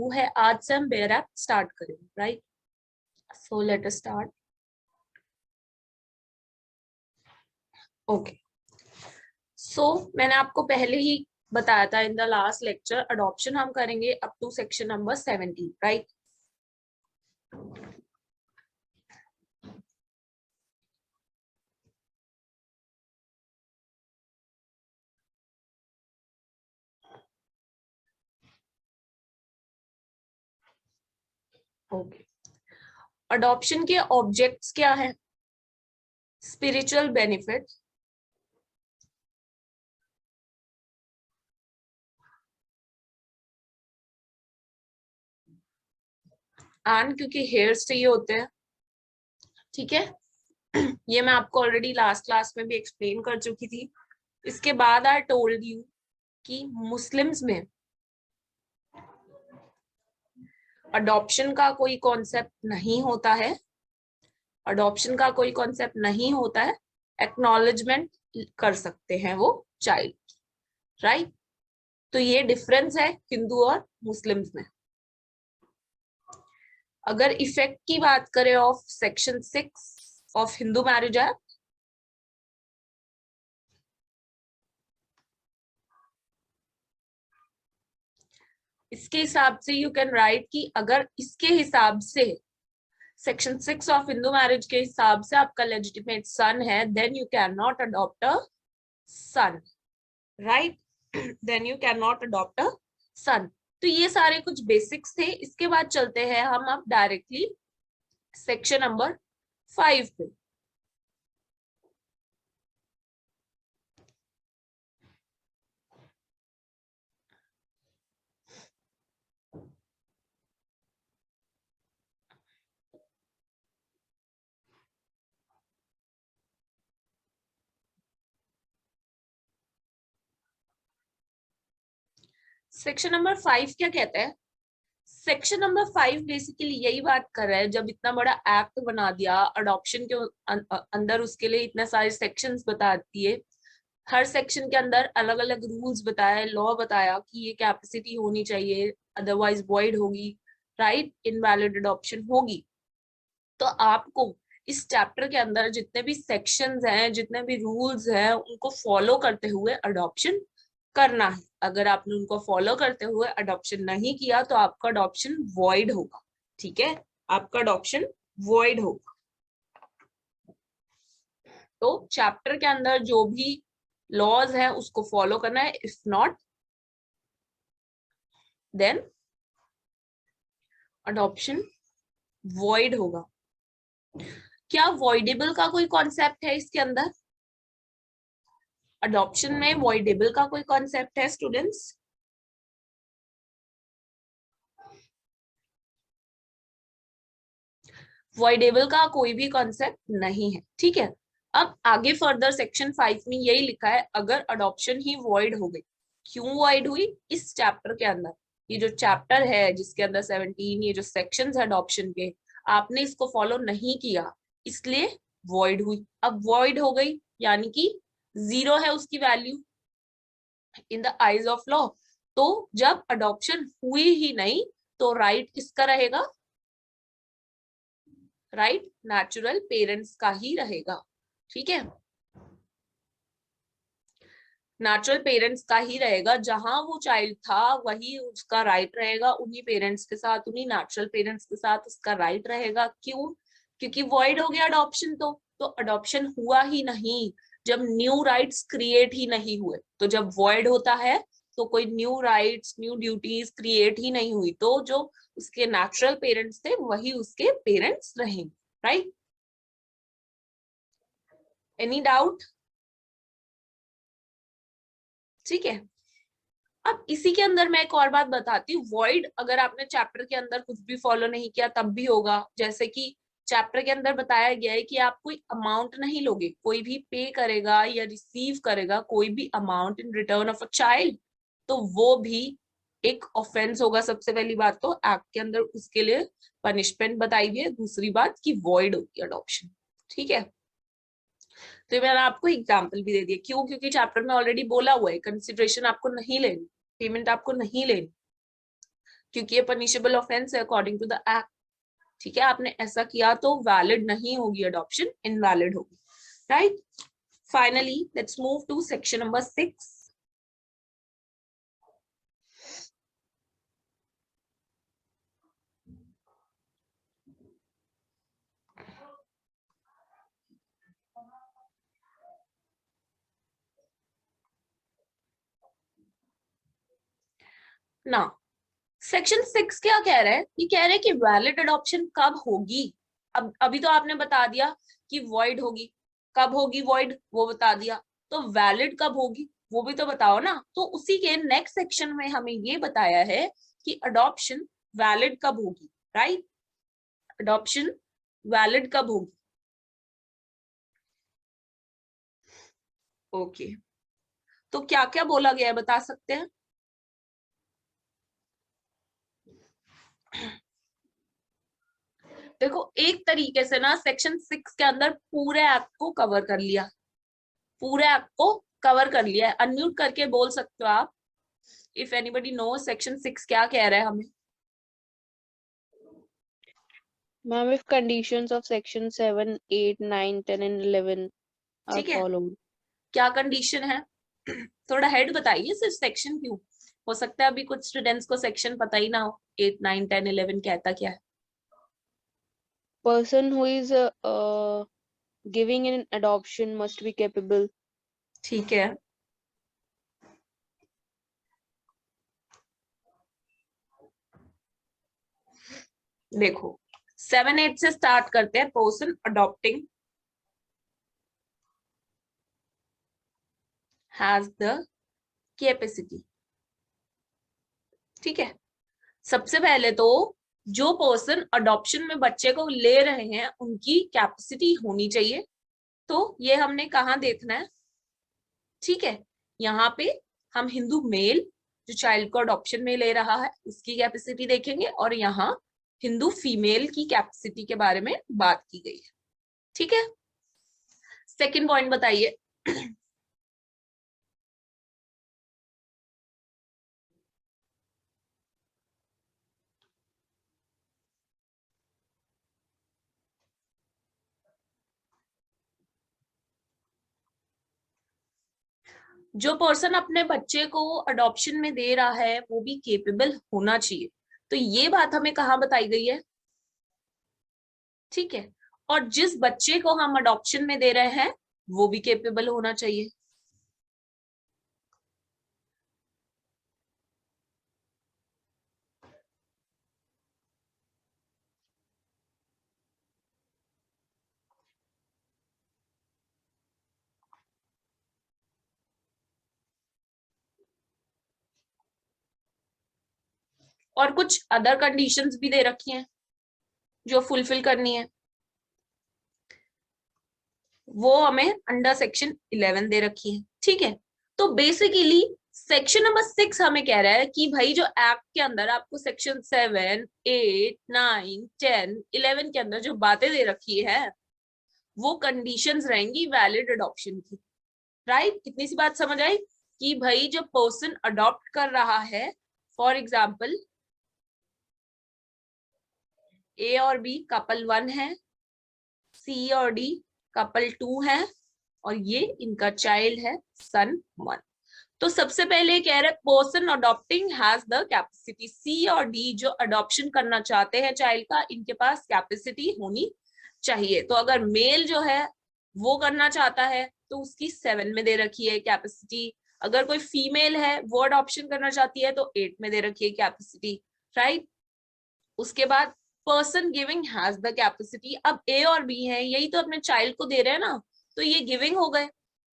2 है। आज से हम बेयर ऐप स्टार्ट करेंगे, right? So let us start. Okay, so मैंने आपको पहले ही बताया था in the last lecture, adoption हम करेंगे up to section number 17, right? Okay, adoption के ऑब्जेक्ट्स क्या है? स्पिरिचुअल बेनिफिट, एंड क्योंकि हेयर्स चाहिए होते हैं, ठीक है? ये मैं आपको ऑलरेडी लास्ट क्लास में भी एक्सप्लेन कर चुकी थी। इसके बाद आई टोल्ड यू कि मुस्लिम्स में अडॉप्शन का कोई कॉन्सेप्ट नहीं होता है, अडॉप्शन का कोई कॉन्सेप्ट नहीं होता है, एक्नॉलेजमेंट कर सकते हैं वो चाइल्ड, राइट? तो ये डिफरेंस है हिंदू और मुस्लिम्स में। अगर इफेक्ट की बात करें of section 6 of Hindu marriage act, इसके हिसाब से यू कैन राइट कि अगर इसके हिसाब से सेक्शन 6 ऑफ हिंदू मैरिज के हिसाब से आपका लेजिटिमेट सन है, then you can not adopt a son, right? Then you can not adopt a son. तो ये सारे कुछ बेसिक्स थे। इसके बाद चलते हैं हम अब डायरेक्टली सेक्शन नंबर 5 पे। सेक्शन नंबर 5 क्या कहता है? सेक्शन नंबर 5 बेसिकली यही बात कर रहा है, जब इतना बड़ा एक्ट बना दिया अडॉप्शन के अंदर, उसके लिए इतने सारे सेक्शंस बता दिए, हर सेक्शन के अंदर अलग अलग रूल्स बताया, लॉ बताया कि ये कैपेसिटी होनी चाहिए, अदरवाइज वॉइड होगी, राइट? इनवैलिड अडॉप्शन होगी। तो आपको इस चैप्टर के अंदर जितने भी सेक्शंस हैं, जितने भी रूल्स हैं, उनको फॉलो करते हुए अडॉप्शन करना है। अगर आपने उनको फॉलो करते हुए अडॉप्शन नहीं किया तो आपका अडॉप्शन वॉइड होगा, ठीक है? आपका अडॉप्शन वॉइड होगा। तो चैप्टर के अंदर जो भी लॉज है उसको फॉलो करना है, if not then adoption void होगा। क्या वॉइडेबल का कोई कॉन्सेप्ट है इसके अंदर? अडॉप्शन में वॉइडेबल का कोई कॉन्सेप्ट है स्टूडेंट्स? वॉइडेबल का कोई भी कॉन्सेप्ट नहीं है, ठीक है? अब आगे फर्दर सेक्शन 5 में यही लिखा है, अगर अडॉप्शन ही वॉइड हो गई। क्यों वॉइड हुई? इस चैप्टर के अंदर, ये जो चैप्टर है जिसके अंदर 17 ये जो सेक्शंस है अडॉप्शन के, आपने इसको फॉलो नहीं किया, इसलिए वॉइड हुई। अब वॉइड हो गई यानी कि 0 है उसकी value in the eyes of law. तो जब अडॉप्शन हुई ही नहीं तो राइट किसका रहेगा? राइट नेचुरल पेरेंट्स का ही रहेगा, ठीक है? नेचुरल पेरेंट्स का ही रहेगा, जहां वो चाइल्ड था वही उसका राइट रहेगा, उन्हीं पेरेंट्स के साथ, उन्हीं नेचुरल पेरेंट्स के साथ उसका राइट रहेगा। क्यों? क्योंकि वॉइड हो गया अडॉप्शन। तो अडॉप्शन हुआ ही नहीं जब न्यू राइट्स क्रिएट ही नहीं हुए। तो जब वॉइड होता है तो कोई new rights, new duties create ही नहीं हुई, तो जो उसके नेचुरल पेरेंट्स थे वही उसके पेरेंट्स रहेंगे, राइट? Any doubt? ठीक है। अब इसी के अंदर मैं एक और बात बताती हूँ, वॉइड अगर आपने चैप्टर के अंदर कुछ भी फॉलो नहीं किया तब भी होगा। जैसे कि चैप्टर के अंदर बताया गया है कि आप कोई अमाउंट नहीं लोगे, कोई भी पे करेगा या रिसीव करेगा कोई भी amount in return of a child, तो वो भी एक ऑफेंस होगा। सबसे पहली बात तो एक्ट के अंदर उसके लिए पनिशमेंट बताई गई है, दूसरी बात की वॉइड होगी अडॉप्शन, ठीक है? तो मैंने आपको एग्जाम्पल भी दे दिया। क्यों? क्योंकि चैप्टर में ऑलरेडी बोला हुआ है कंसिडरेशन आपको नहीं लेनी, पेमेंट आपको नहीं लेनी। क्योंकि ये पनिशेबल ऑफेंस है अकॉर्डिंग टू द एक्ट। ठीक है, आपने ऐसा किया तो वैलिड नहीं होगी अडॉप्शन, इनवैलिड होगी, right. Finally let's move to section number 6। ना सेक्शन 6 क्या कह रहा है? ये कह रहे हैं कि वैलिड अडॉप्शन कब होगी। अब अभी तो आपने बता दिया कि वॉइड होगी, कब होगी वॉइड वो बता दिया, तो वैलिड कब होगी वो भी तो बताओ ना। तो उसी के नेक्स्ट सेक्शन में हमें ये बताया है कि अडॉप्शन वैलिड कब होगी, राइट। अडॉप्शन वैलिड कब होगी। ओके, तो क्या क्या बोला गया है बता सकते हैं? देखो एक तरीके से ना सेक्शन 6 के अंदर पूरे एक्ट को कवर कर लिया, पूरे एक्ट को कवर कर लिया है। अनम्यूट करके बोल सकते हो आप, इफ एनीबडी नो सेक्शन 6 क्या कह रहा है हमें। Ma'am, if conditions of section 7, 8, 9, 10 and 11 are ठीक है, followed. क्या कंडीशन है? थोड़ा हेड बताइए, सिर्फ सेक्शन क्यों, हो सकता है अभी कुछ स्टूडेंट्स को सेक्शन पता ही ना हो 8, 9, 10, 11 कहता क्या है। Person who is giving an adoption must be capable. ठीक है, देखो 7, 8 से स्टार्ट करते हैं। Person adopting has the capacity. ठीक है, सबसे पहले तो जो पर्सन अडॉप्शन में बच्चे को ले रहे हैं उनकी कैपेसिटी होनी चाहिए। तो ये हमने कहाँ देखना है? ठीक है, यहाँ पे हम हिंदू मेल जो चाइल्ड को अडॉप्शन में ले रहा है उसकी कैपेसिटी देखेंगे, और यहाँ हिंदू फीमेल की कैपेसिटी के बारे में बात की गई है। ठीक है, सेकंड पॉइंट बताइए। जो पर्सन अपने बच्चे को अडॉप्शन में दे रहा है वो भी केपेबल होना चाहिए। तो ये बात हमें कहाँ बताई गई है? ठीक है, और जिस बच्चे को हम अडॉप्शन में दे रहे हैं वो भी केपेबल होना चाहिए। और कुछ अदर कंडीशंस भी दे रखी हैं जो फुलफिल करनी है, वो हमें अंडर सेक्शन 11 दे रखी है। ठीक है, तो बेसिकली सेक्शन नंबर 6 हमें कह रहा है कि भाई जो एक्ट के अंदर आपको सेक्शन 7, 8, 9, 10, 11 के अंदर जो बातें दे रखी है वो कंडीशंस रहेंगी वैलिड अडॉप्शन की, राइट। कितनी सी बात समझ आई कि भाई जो पर्सन अडॉप्ट कर रहा है, फॉर एग्जाम्पल ए और बी कपल 1 है, सी और डी कपल 2 है, और ये इनका चाइल्ड है सन 1। तो सबसे पहले कह रहे person adopting has the capacity. C और डी जो अडॉप्शन करना चाहते हैं चाइल्ड का, इनके पास कैपेसिटी होनी चाहिए। तो अगर मेल जो है वो करना चाहता है तो उसकी 7 में दे रखी है कैपेसिटी। अगर कोई फीमेल है वो अडॉप्शन करना चाहती है तो 8 में दे रखी है कैपेसिटी, राइट। उसके बाद person giving has the capacity. अब ए और बी है, यही तो अपने चाइल्ड को दे रहे हैं ना, तो ये गिविंग हो गए।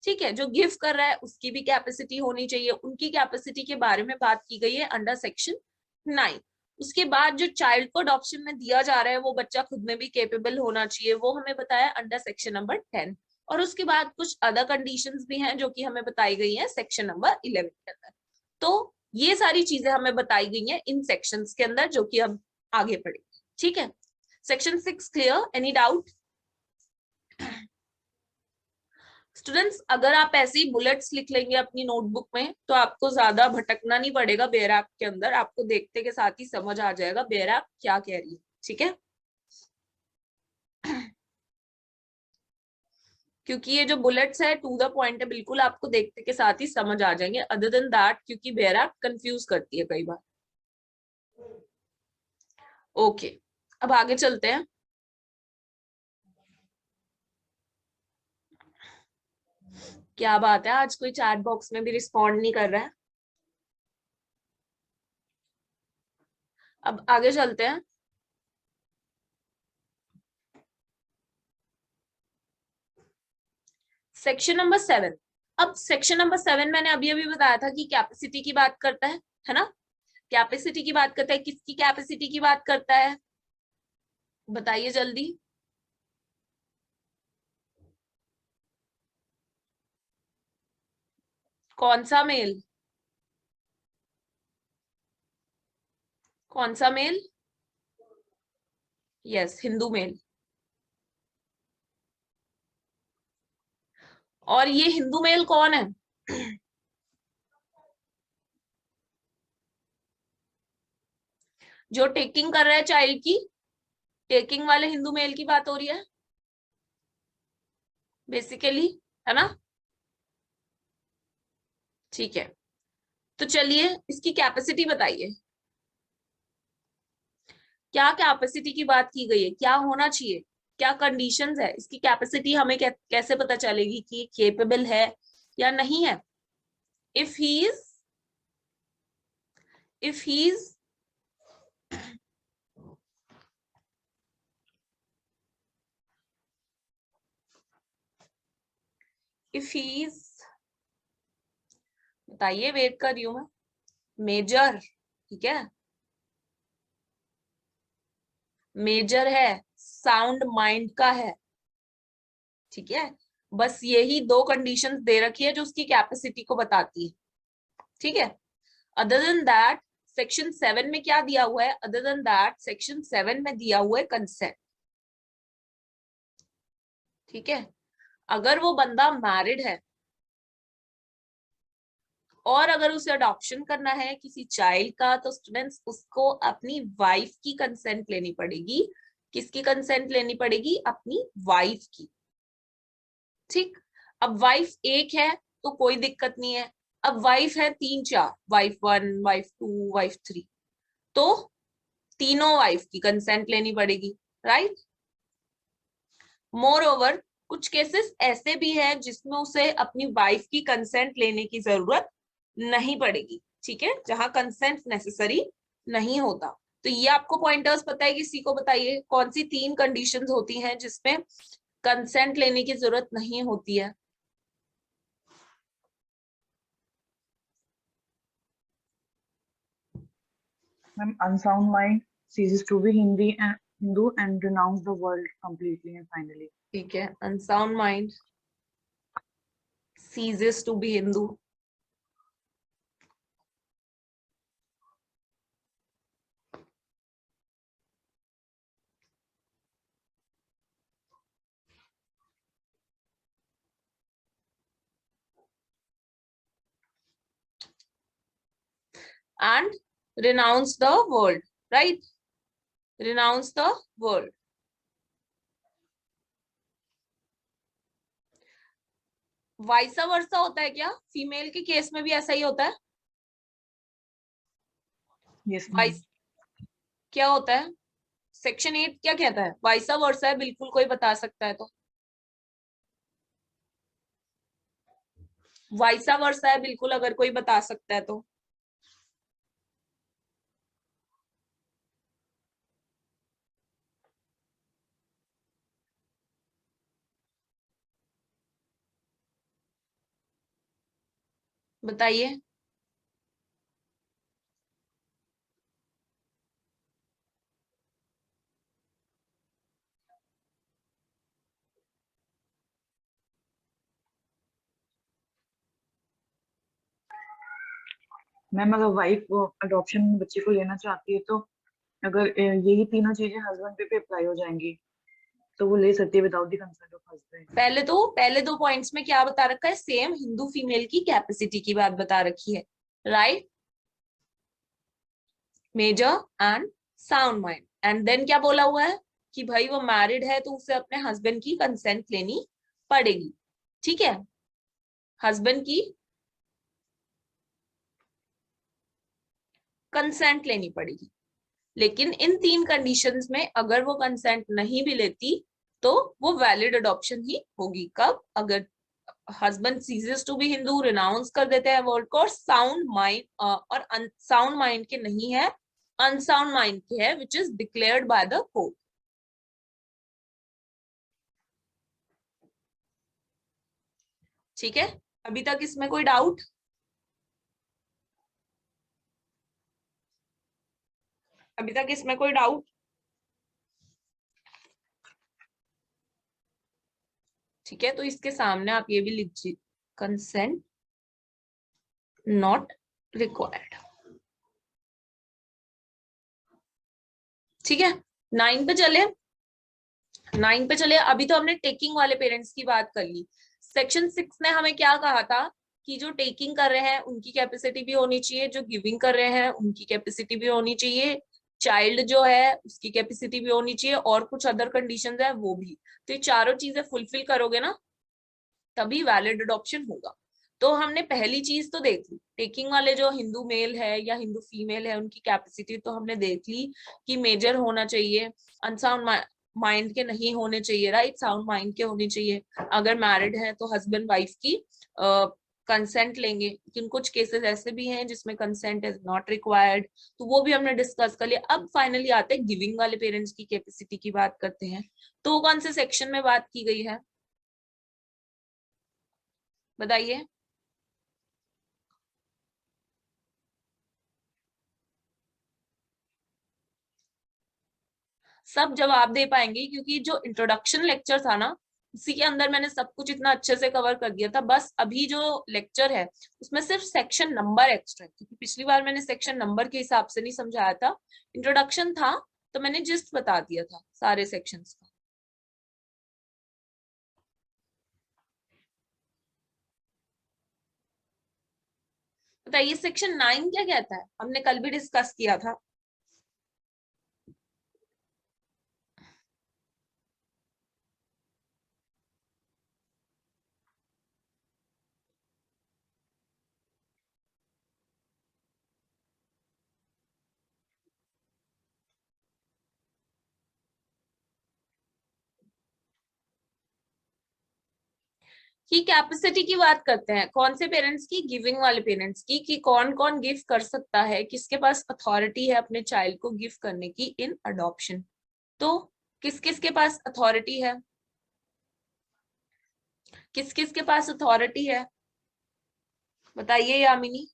ठीक है, जो गिव कर रहा है उसकी भी कैपेसिटी होनी चाहिए। उनकी कैपेसिटी के बारे में बात की गई है अंडर सेक्शन 9। उसके बाद जो चाइल्ड को अडॉप्शन में दिया जा रहा है वो बच्चा खुद में भी केपेबल होना चाहिए, वो हमें बताया अंडर सेक्शन नंबर 10। और उसके बाद कुछ अदर कंडीशंस भी हैं जो कि हमें बताई गई हैं सेक्शन नंबर 11 के अंदर। तो ये सारी चीजें हमें बताई गई हैं इन सेक्शंस के अंदर जो कि हम आगे पढ़ेंगे। ठीक है, section 6 clear? Any doubt? Students अगर आप ऐसे ही बुलेट्स लिख लेंगे अपनी नोटबुक में तो आपको ज्यादा भटकना नहीं पड़ेगा बेयर एक्ट के अंदर, आपको देखते के साथ ही समझ आ जाएगा बेयर एक्ट क्या कह रही है, ठीक है। क्योंकि ये जो बुलेट्स है टू द पॉइंट है, बिल्कुल आपको देखते के साथ ही समझ आ जाएंगे। अदर देन दैट क्योंकि बेयर एक्ट कंफ्यूज करती है कई बार। ओके अब आगे चलते हैं। क्या बात है, आज कोई चैट बॉक्स में भी रिस्पॉन्ड नहीं कर रहा है। अब आगे चलते हैं। Section number 7। अब सेक्शन नंबर 7 मैंने अभी अभी बताया था कि कैपेसिटी की बात करता है ना। कैपेसिटी की बात करता है, किसकी कैपेसिटी की बात करता है बताइए जल्दी। कौन सा मेल, कौन सा मेल? Yes Hindu mail. और ये हिंदू मेल कौन है? जो टेकिंग कर रहा है चाइल्ड की, टेकिंग वाले हिंदू मेल की बात हो रही है बेसिकली, है ना। ठीक है, तो चलिए इसकी कैपेसिटी बताइए। क्या कैपेसिटी की बात की गई है, क्या होना चाहिए, क्या कंडीशंस है इसकी कैपेसिटी, हमें कैसे पता चलेगी कि केपेबल है या नहीं है। If he is, if he is if he is बताइए, वेट कर रही हूं मैं। मेजर, ठीक है, मेजर है, साउंड माइंड का है, ठीक है। बस यही दो कंडीशंस दे रखी है जो उसकी कैपेसिटी को बताती है, ठीक है। अदर देन दैट सेक्शन 7 में क्या दिया हुआ है, अदर देन दैट सेक्शन 7 में दिया हुआ है कंसेंट, ठीक है। अगर वो बंदा मैरिड है और अगर उसे अडॉप्शन करना है किसी चाइल्ड का, तो स्टूडेंट्स उसको अपनी वाइफ की कंसेंट लेनी पड़ेगी। किसकी कंसेंट लेनी पड़ेगी? अपनी वाइफ की, ठीक। अब वाइफ एक है तो कोई दिक्कत नहीं है। अब वाइफ है 3 4, वाइफ 1, वाइफ 2, वाइफ 3, तो तीनों वाइफ की कंसेंट लेनी पड़ेगी, राइट। मोर ओवर कुछ केसेस ऐसे भी हैं जिसमें उसे अपनी वाइफ की कंसेंट लेने की जरूरत नहीं पड़ेगी, ठीक है, जहां कंसेंट नेसेसरी नहीं होता। तो ये आपको पॉइंटर्स पता है, किसी को बताइए कौन सी 3 कंडीशंस होती हैं जिसमें कंसेंट लेने की जरूरत नहीं होती है। Ma'am, unsound mind ceases to be Hindu and renounce the world completely and finally. ठीक है, unsound mind ceases to be Hindu, and renounce the world, right, renounce the world। Vice versa होता है क्या? फीमेल के case में भी ऐसा ही होता है? Yes, ma'am. वाइस क्या होता है? सेक्शन 8 क्या कहता है? वाइसा वर्सा है, बिल्कुल कोई बता सकता है तो? वाइसा वर्सा है बिल्कुल, अगर कोई बता सकता है तो? बताइए। मैम अगर वाइफ अडॉप्शन बच्चे को लेना चाहती है तो अगर यही तीनों चीजें हस्बैंड पे अप्लाई हो जाएंगी। तो वो ले सकती है without the consent of husband. पहले दो पॉइंट्स में क्या बता रखा है, सेम हिंदू फीमेल की कैपेसिटी की बात बता रखी है, right, major and sound mind. And then क्या बोला हुआ है कि भाई वो मैरिड है तो उसे अपने हस्बैंड की कंसेंट लेनी पड़ेगी, ठीक है, हस्बैंड की कंसेंट लेनी पड़ेगी। लेकिन इन 3 कंडीशंस में अगर वो कंसेंट नहीं भी लेती तो वो वैलिड अडॉप्शन ही होगी। कब? अगर husband ceases to be Hindu, renounce कर देते हैं वर्ड को, और साउंड माइंड और अनसाउंड माइंड के नहीं है, अनसाउंड माइंड के है, which is declared by the court. ठीक है, अभी तक इसमें कोई डाउट? अभी तक इसमें कोई डाउट? ठीक है, तो इसके सामने आप ये भी लिखिए, कंसेंट नॉट रिक्वायर्ड। ठीक है, 9 पे चले। 9 पे चले। अभी तो हमने टेकिंग वाले पेरेंट्स की बात कर ली। सेक्शन 6 ने हमें क्या कहा था कि जो टेकिंग कर रहे हैं उनकी कैपेसिटी भी होनी चाहिए, जो गिविंग कर रहे हैं उनकी कैपेसिटी भी होनी चाहिए, चाइल्ड जो है उसकी कैपेसिटी भी होनी चाहिए, और कुछ अदर कंडीशंस है वो भी। तो ये चारों चीजें फुलफिल करोगे ना तभी वैलिड अडॉप्शन होगा। तो हमने पहली चीज तो देख ली, टेकिंग वाले जो हिंदू मेल है या हिंदू फीमेल है उनकी कैपेसिटी तो हमने देख ली कि मेजर होना चाहिए, अनसाउंड माइंड के नहीं होने चाहिए, राइट, साउंड माइंड के होने चाहिए। अगर मैरिड है तो हस्बैंड वाइफ की कंसेंट लेंगे, लेकिन कुछ केसेस ऐसे भी हैं जिसमें कंसेंट इज नॉट रिक्वायर्ड, तो वो भी हमने डिस्कस कर लिया। अब फाइनली आते हैं गिविंग वाले पेरेंट्स की कैपेसिटी की बात करते हैं। तो वो कौन से सेक्शन में बात की गई है बताइए? सब जवाब दे पाएंगे क्योंकि जो इंट्रोडक्शन लेक्चर था ना उसी के अंदर मैंने सब कुछ इतना अच्छे से कवर कर दिया था। बस अभी जो लेक्चर है उसमें सिर्फ सेक्शन नंबर एक्स्ट्रा है, क्योंकि पिछली बार मैंने सेक्शन नंबर के हिसाब से नहीं समझाया था, इंट्रोडक्शन था तो मैंने जिस्ट बता दिया था सारे सेक्शंस का। बताइए सेक्शन 9 क्या कहता है, हमने कल भी डिस्कस किया था। की कैपेसिटी की बात करते हैं, कौन से पेरेंट्स की? गिविंग वाले पेरेंट्स की, कि कौन कौन गिव कर सकता है, किसके पास अथॉरिटी है अपने चाइल्ड को गिव करने की इन अडॉप्शन। तो किस किस के पास अथॉरिटी है, किस किस के पास अथॉरिटी है बताइए यामिनी।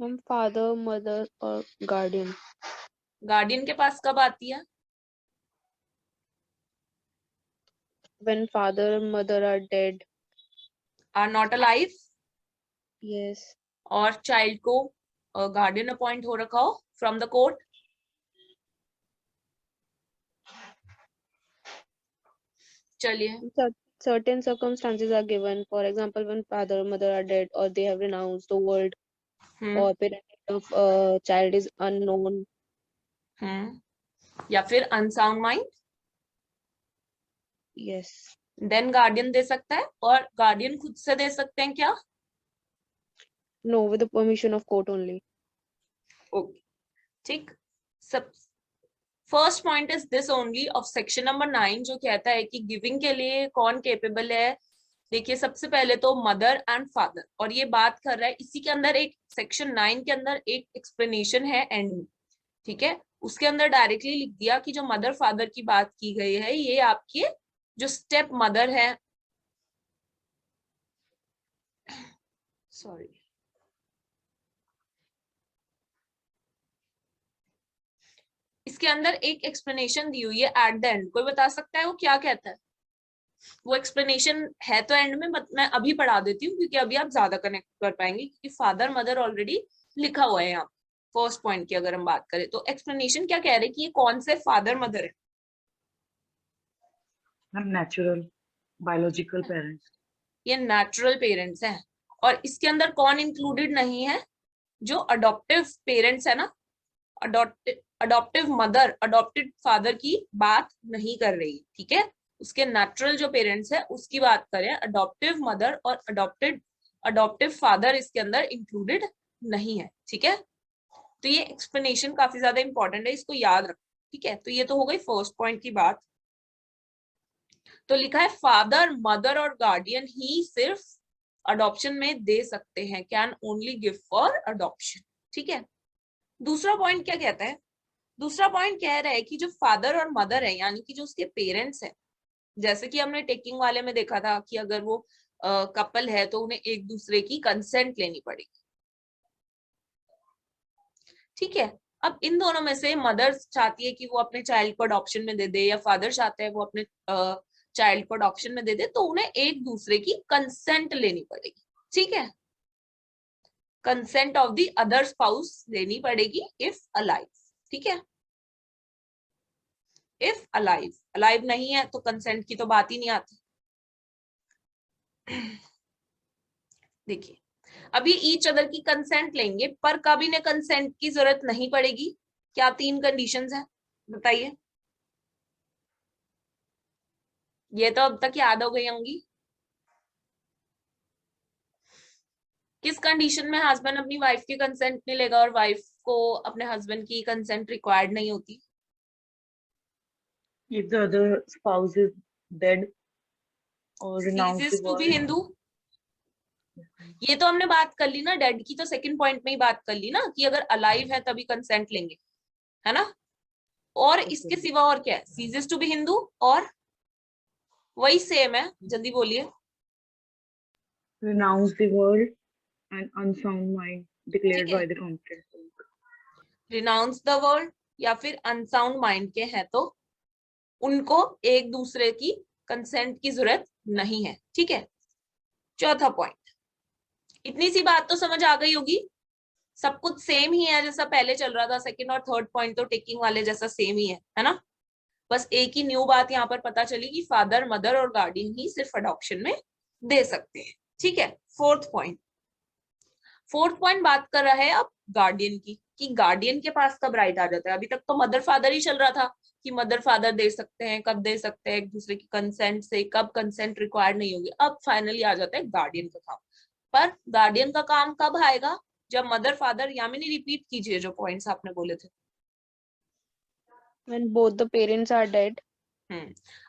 हम फादर, मदर और गार्डियन। गार्डियन के पास कब आती है? When father and mother are dead. Are not alive. Yes. और चाइल्ड को गार्डियन अपॉइंट हो रखा हो फ्रॉम द कोर्ट। चलिए, Certain circumstances are given. For example, when father and mother are dead, or they have renounced the world, or parent of child is unknown. या फिर unsound mind, Yes. Then guardian दे सकता है। और guardian खुद से दे सकते हैं क्या? No, with the permission of court only. Okay, ठीक। सब first point is this only of section number 9 जो कहता है कि गिविंग के लिए कौन केपेबल है। देखिए सबसे पहले तो मदर एंड फादर, और ये बात कर रहा है इसी के अंदर एक सेक्शन 9 के अंदर एक एक्सप्लेनेशन है एंड में, ठीक है, उसके अंदर डायरेक्टली लिख दिया कि जो मदर फादर की बात की गई है ये आपके जो स्टेप मदर है, सॉरी, इसके अंदर एक एक्सप्लेनेशन दी हुई है एट द एंड। कोई बता सकता है वो क्या कहता है? वो एक्सप्लेनेशन है तो एंड में, मैं अभी पढ़ा देती हूँ क्योंकि अभी आप ज्यादा कनेक्ट कर पाएंगे, क्योंकि फादर मदर ऑलरेडी लिखा हुआ है यहाँ। फर्स्ट पॉइंट की अगर हम बात करें तो एक्सप्लेनेशन क्या कह रहे हैं कि ये कौन से फादर मदर है? Natural, biological parents. ये नेचुरल पेरेंट्स हैं। और इसके अंदर कौन इंक्लूडेड नहीं है? जो अडॉप्टिव पेरेंट्स है ना, अडॉप्टिव मदर, अडॉप्टेड फादर की बात नहीं कर रही, ठीक है। उसके नेचुरल जो पेरेंट्स है उसकी बात करें। अडॉप्टिव मदर और अडॉप्टिव फादर इसके अंदर इंक्लूडेड नहीं है, ठीक है। तो ये एक्सप्लेनेशन काफी ज्यादा इंपॉर्टेंट है, इसको याद रखो, ठीक है। तो ये तो हो गई फर्स्ट पॉइंट की बात। तो लिखा है फादर मदर और गार्डियन ही सिर्फ अडॉप्शन में दे सकते हैं, can only give for adoption, ठीक है। दूसरा पॉइंट क्या कहता है? दूसरा पॉइंट कह रहा है कि जो फादर और मदर है, यानी कि जो उसके पेरेंट्स हैं, जैसे कि हमने टेकिंग वाले में देखा था कि अगर वो कपल है तो उन्हें एक दूसरे की कंसेंट लेनी पड़ेगी, ठीक है। अब इन दोनों में से मदर चाहती है कि वो अपने चाइल्ड को अडॉप्शन में दे दे, या फादर चाहता है वो अपने चाइल्ड को अडॉप्शन में दे दे, तो उन्हें एक दूसरे की कंसेंट लेनी पड़ेगी, ठीक है। Consent of the other spouse लेनी पड़ेगी इफ अलाइव, ठीक है। इफ अलाइव, अलाइव नहीं है तो कंसेंट की तो बात ही नहीं आती। देखिए, अभी ईच अदर की कंसेंट लेंगे, पर कभी ने कंसेंट की जरूरत नहीं पड़ेगी। क्या 3 कंडीशंस हैं बताइए? ये तो अब तक याद हो गई होंगी। किस कंडीशन में हस्बैंड अपनी वाइफ की कंसेंट नहीं लेगा और वाइफ को अपने हस्बैंड की कंसेंट रिक्वायर्ड नहीं होती? If the other spouse is dead or renounced ceases to be divorce. Hindu, ये तो हमने बात कर ली ना, डेड की तो सेकंड पॉइंट में ही बात कर ली ना, कि अगर अलाइव है तभी कंसेंट लेंगे, है ना। और इसके सिवा और क्या है? ceases to be Hindu, और वही सेम है, जल्दी बोलिए। Renounce the world and unsound mind declared ठीक है, by the competent court. Renounce the world या फिर अनसाउंड माइंड के हैं तो उनको एक दूसरे की कंसेंट की जरूरत नहीं है, ठीक है। चौथा पॉइंट, इतनी सी बात तो समझ आ गई होगी। सब कुछ सेम ही है जैसा पहले चल रहा था। सेकंड और थर्ड पॉइंट तो टेकिंग वाले जैसा सेम ही है ना। बस एक ही न्यू बात यहाँ पर पता चली कि फादर मदर और गार्डियन ही सिर्फ अडॉप्शन में दे सकते हैं, ठीक है। फोर्थ पॉइंट बात कर रहा है अब गार्डियन की, कि गार्डियन के पास कब राइट आ जाता है। अभी तक तो मदर फादर ही चल रहा था कि मदर फादर दे सकते हैं, कब दे सकते हैं एक दूसरे की कंसेंट से, कब कंसेंट रिक्वायर्ड नहीं होगी। अब फाइनली आ जाता है गार्डियन का काम। पर गार्डियन का काम कब आएगा? जब मदर फादर, यामिनी रिपीट कीजिए जो पॉइंट्स आपने बोले थे। When both the parents are dead.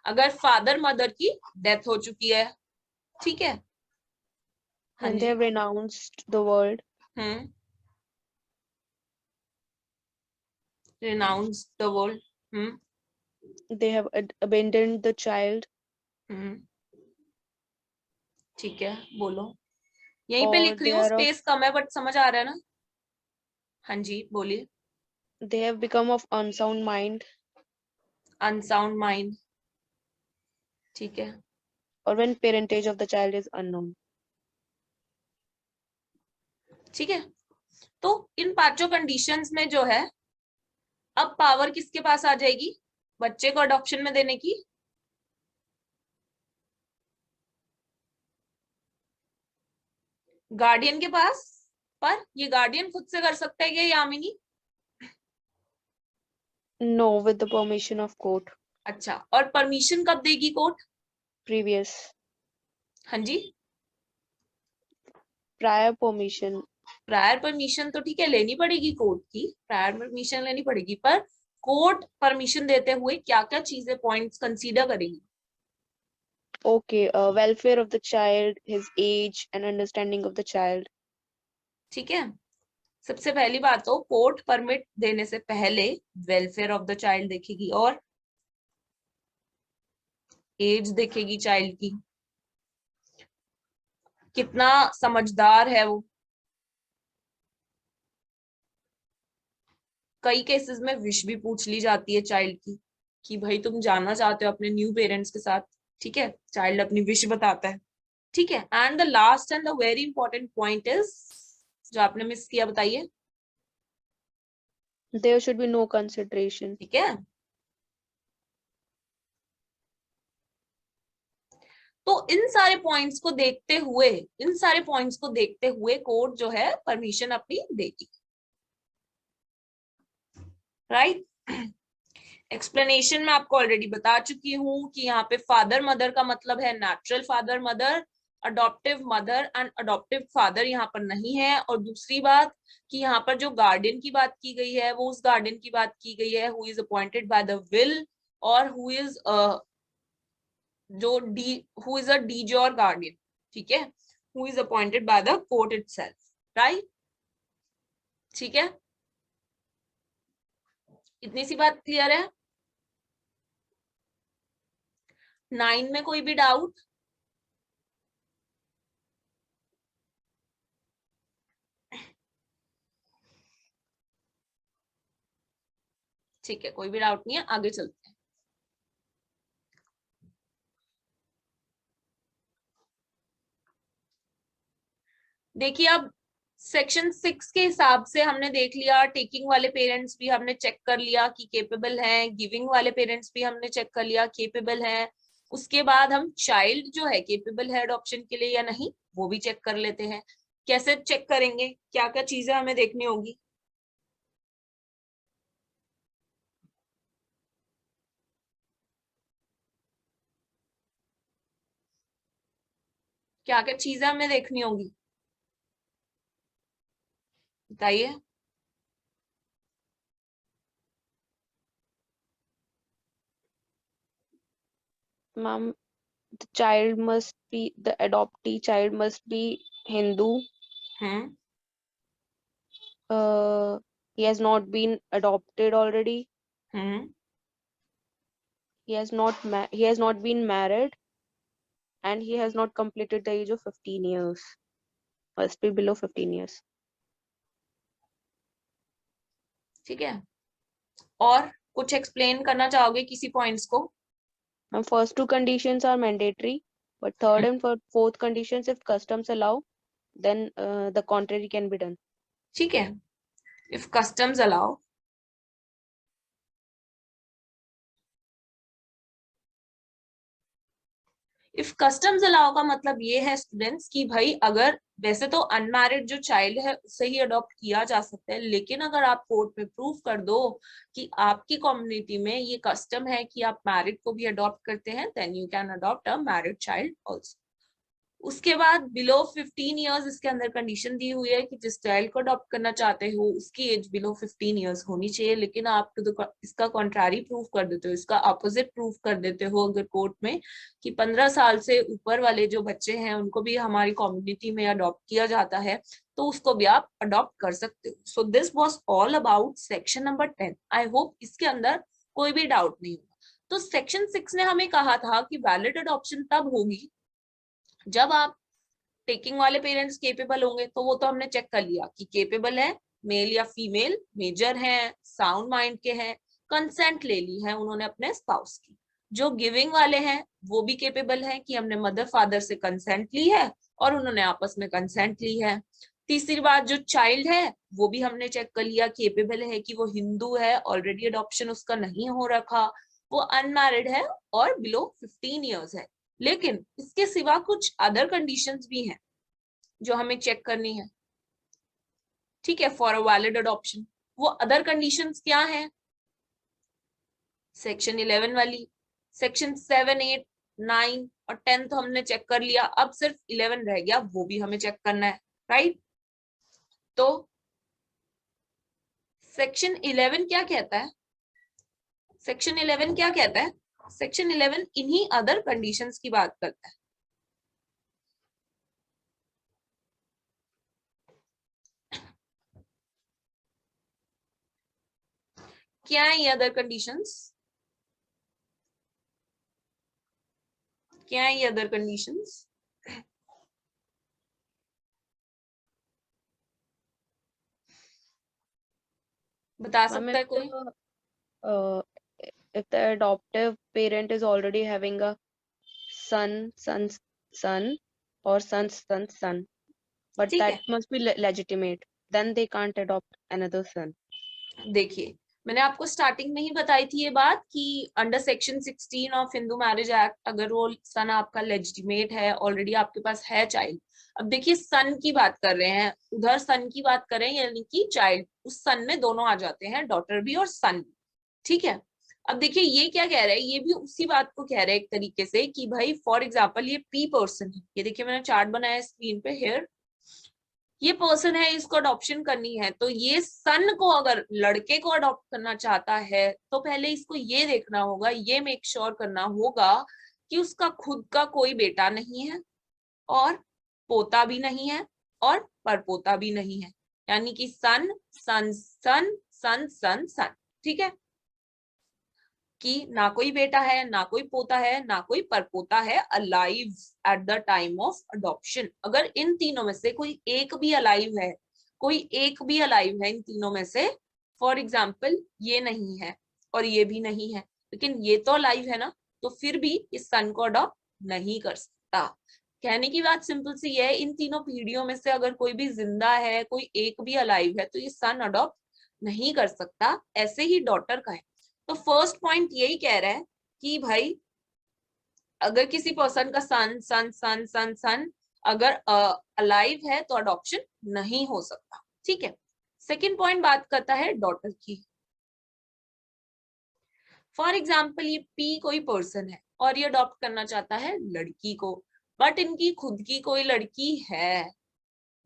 अगर फादर मदर की डेथ हो चुकी है, ठीक है। When they have renounced the world. Renounce the world. They have abandoned the child. ठीक है, बोलो। यहीं पे लिख रही हूँ, स्पेस कम है बट समझ आ रहा है ना? हाँ जी बोलिए। They have become of unsound mind. Unsound mind, ठीक है। Or when parentage of the child is unknown. ठीक है, तो इन पांचों कंडीशंस में जो है, अब पावर किसके पास आ जाएगी बच्चे को अडॉप्शन में देने की? गार्डियन के पास। पर ये गार्डियन खुद से कर सकता है क्या Yamini? No, with the permission of court. अच्छा, और परमिशन कब देगी कोर्ट? Previous. हाँ जी, प्रायर परमिशन। प्रायर परमिशन तो ठीक है लेनी पड़ेगी कोर्ट की, प्रायर परमिशन लेनी पड़ेगी, पर कोर्ट परमिशन देते हुए क्या क्या चीजें पॉइंट्स कंसीडर करेगी? Okay, welfare of the child, his age and understanding of the child. ठीक है, सबसे पहली बात तो कोर्ट परमिट देने से पहले वेलफेयर ऑफ द चाइल्ड देखेगी और एज देखेगी चाइल्ड की, कितना समझदार है वो। कई केसेस में विश भी पूछ ली जाती है चाइल्ड की, कि भाई तुम जाना चाहते हो अपने न्यू पेरेंट्स के साथ, ठीक है। चाइल्ड अपनी विश बताता है, ठीक है। And the last and the very important point is, जो आपने मिस किया बताइए। There should be no consideration. ठीक है, तो इन सारे पॉइंट्स को देखते हुए कोर्ट जो है परमिशन अपनी देगी, राइट। एक्सप्लेनेशन में आपको ऑलरेडी बता चुकी हूं कि यहाँ पे फादर मदर का मतलब है natural father mother, adoptive mother and adoptive father यहाँ पर नहीं है। और दूसरी बात कि यहाँ पर जो गार्डियन की बात की गई है वो उस गार्डियन की बात की गई है who is appointed by the will, और who is who is a de jure guardian, ठीक है, who is appointed by the court itself, right. ठीक है, इतनी सी बात क्लियर है। 9 में कोई भी डाउट? ठीक है, कोई भी डाउट नहीं है, आगे चलते हैं। देखिए अब सेक्शन 6 के हिसाब से हमने देख लिया, टेकिंग वाले पेरेंट्स भी हमने चेक कर लिया कि केपेबल हैं, गिविंग वाले पेरेंट्स भी हमने चेक कर लिया केपेबल हैं। उसके बाद हम चाइल्ड जो है केपेबल है अडॉप्शन के लिए या नहीं वो भी चेक कर लेते हैं। कैसे चेक करेंगे, क्या क्या चीजें हमें देखनी होगी? क्या क्या चीजें हमें देखनी होगी बताइए। Ma'am, the adoptee child must be Hindu. He has not been adopted already. He has not been married, and he has not completed the age of 15 years. Must be below 15 years. ठीक है, और कुछ explain करना चाहोगे किसी points को? And first two conditions are mandatory, but third and fourth conditions, if customs allow, then the contrary can be done. ठीक है, if customs allow, if customs allow का मतलब ये है स्टूडेंट्स कि भाई अगर वैसे तो अनमैरिड जो चाइल्ड है उसे ही अडॉप्ट किया जा सकता है, लेकिन अगर आप कोर्ट में प्रूफ कर दो कि आपकी कम्युनिटी में ये कस्टम है कि आप मैरिड को भी अडॉप्ट करते हैं, then you can adopt a married child also. उसके बाद बिलो 15 इयर्स इसके अंदर कंडीशन दी हुई है कि जिस चाइल्ड को अडॉप्ट करना चाहते हो उसकी एज बिलो 15 इयर्स होनी चाहिए, लेकिन आप तो इसका कॉन्ट्रारी प्रूफ कर देते हो, इसका अपोजिट प्रूफ कर देते हो अगर कोर्ट में कि 15 साल से ऊपर वाले जो बच्चे हैं उनको भी हमारी कम्युनिटी में अडॉप्ट किया जाता है तो उसको भी आप अडॉप्ट कर सकते हो। So this was all about section number 10। I hope इसके अंदर कोई भी डाउट नहीं होगा। तो सेक्शन 6 ने हमें कहा था कि वैलिड अडॉप्शन तब होगी जब आप टेकिंग वाले पेरेंट्स केपेबल होंगे, तो वो तो हमने चेक कर लिया कि केपेबल है, मेल या फीमेल, मेजर हैं, साउंड माइंड के हैं, कंसेंट ले ली है उन्होंने अपने स्पाउस की। जो गिविंग वाले हैं वो भी केपेबल हैं कि हमने मदर फादर से कंसेंट ली है और उन्होंने आपस में कंसेंट ली है। तीसरी बात जो चाइल्ड है वो भी हमने चेक कर लिया केपेबल है कि वो हिंदू है, ऑलरेडी अडॉप्शन उसका नहीं हो रखा, वो अनमैरिड है और बिलो 15 इयर्स है। लेकिन इसके सिवा कुछ अदर कंडीशंस भी हैं जो हमें चेक करनी है, ठीक है, फॉर अ वैलिड अडॉप्शन। वो अदर कंडीशंस क्या हैं? सेक्शन 11 वाली, सेक्शन 7, 8, 9 और 10 तो हमने चेक कर लिया, अब सिर्फ 11 रह गया, वो भी हमें चेक करना है, राइट। तो सेक्शन 11 क्या कहता है? सेक्शन 11 क्या कहता है? सेक्शन 11 इन्हीं अदर कंडीशंस की बात करता है। क्या है ये अदर कंडीशंस? क्या है ये अदर कंडीशंस? बता सकता है कोई? If the adoptive parent is already having a son's son or son's son, but ठीक that है, must be legitimate, then they can't adopt another son. देखिए, मैंने आपको स्टार्टिंग में ही बताई थी ये बात कि under section 16 of Hindu marriage act अगर वो सन आपका लेजिटिमेट है, ऑलरेडी आपके पास है चाइल्ड। अब देखिए, सन की बात कर रहे हैं, उधर सन की बात कर रहे हैं, यानी कि चाइल्ड, उस सन में दोनों आ जाते हैं, डॉटर भी और सन भी। ठीक है। अब देखिए ये क्या कह रहे हैं, ये भी उसी बात को कह रहे हैं एक तरीके से कि भाई फॉर एग्जाम्पल ये पी पर्सन है, ये देखिए मैंने चार्ट बनाया है स्क्रीन पे, हेयर ये पर्सन है, इसको अडॉप्शन करनी है, तो ये सन को अगर लड़के को अडॉप्ट करना चाहता है तो पहले इसको ये देखना होगा, ये मेक श्योर करना होगा कि उसका खुद का कोई बेटा नहीं है और पोता भी नहीं है और परपोता भी नहीं है, यानी कि सन सन सन सन सन सन। ठीक है, कि ना कोई बेटा है, ना कोई पोता है, ना कोई परपोता है alive at the time of adoption. अगर इन तीनों में से कोई एक भी अलाइव है, कोई एक भी अलाइव है इन तीनों में से, फॉर एग्जाम्पल ये नहीं है और ये भी नहीं है, लेकिन ये तो अलाइव है ना, तो फिर भी इस सन को अडॉप्ट नहीं कर सकता। कहने की बात सिंपल सी है, इन तीनों पीढ़ियों में से अगर कोई भी जिंदा है, कोई एक भी अलाइव है, तो ये सन अडॉप्ट नहीं कर सकता। ऐसे ही डॉटर का है। तो फर्स्ट पॉइंट यही कह रहा है कि भाई अगर किसी पर्सन का सन सन सन सन सन अगर अलाइव है तो अडॉप्शन नहीं हो सकता। ठीक है। सेकंड पॉइंट बात करता है डॉटर की। फॉर एग्जाम्पल ये पी कोई पर्सन है और ये अडॉप्ट करना चाहता है लड़की को, बट इनकी खुद की कोई लड़की है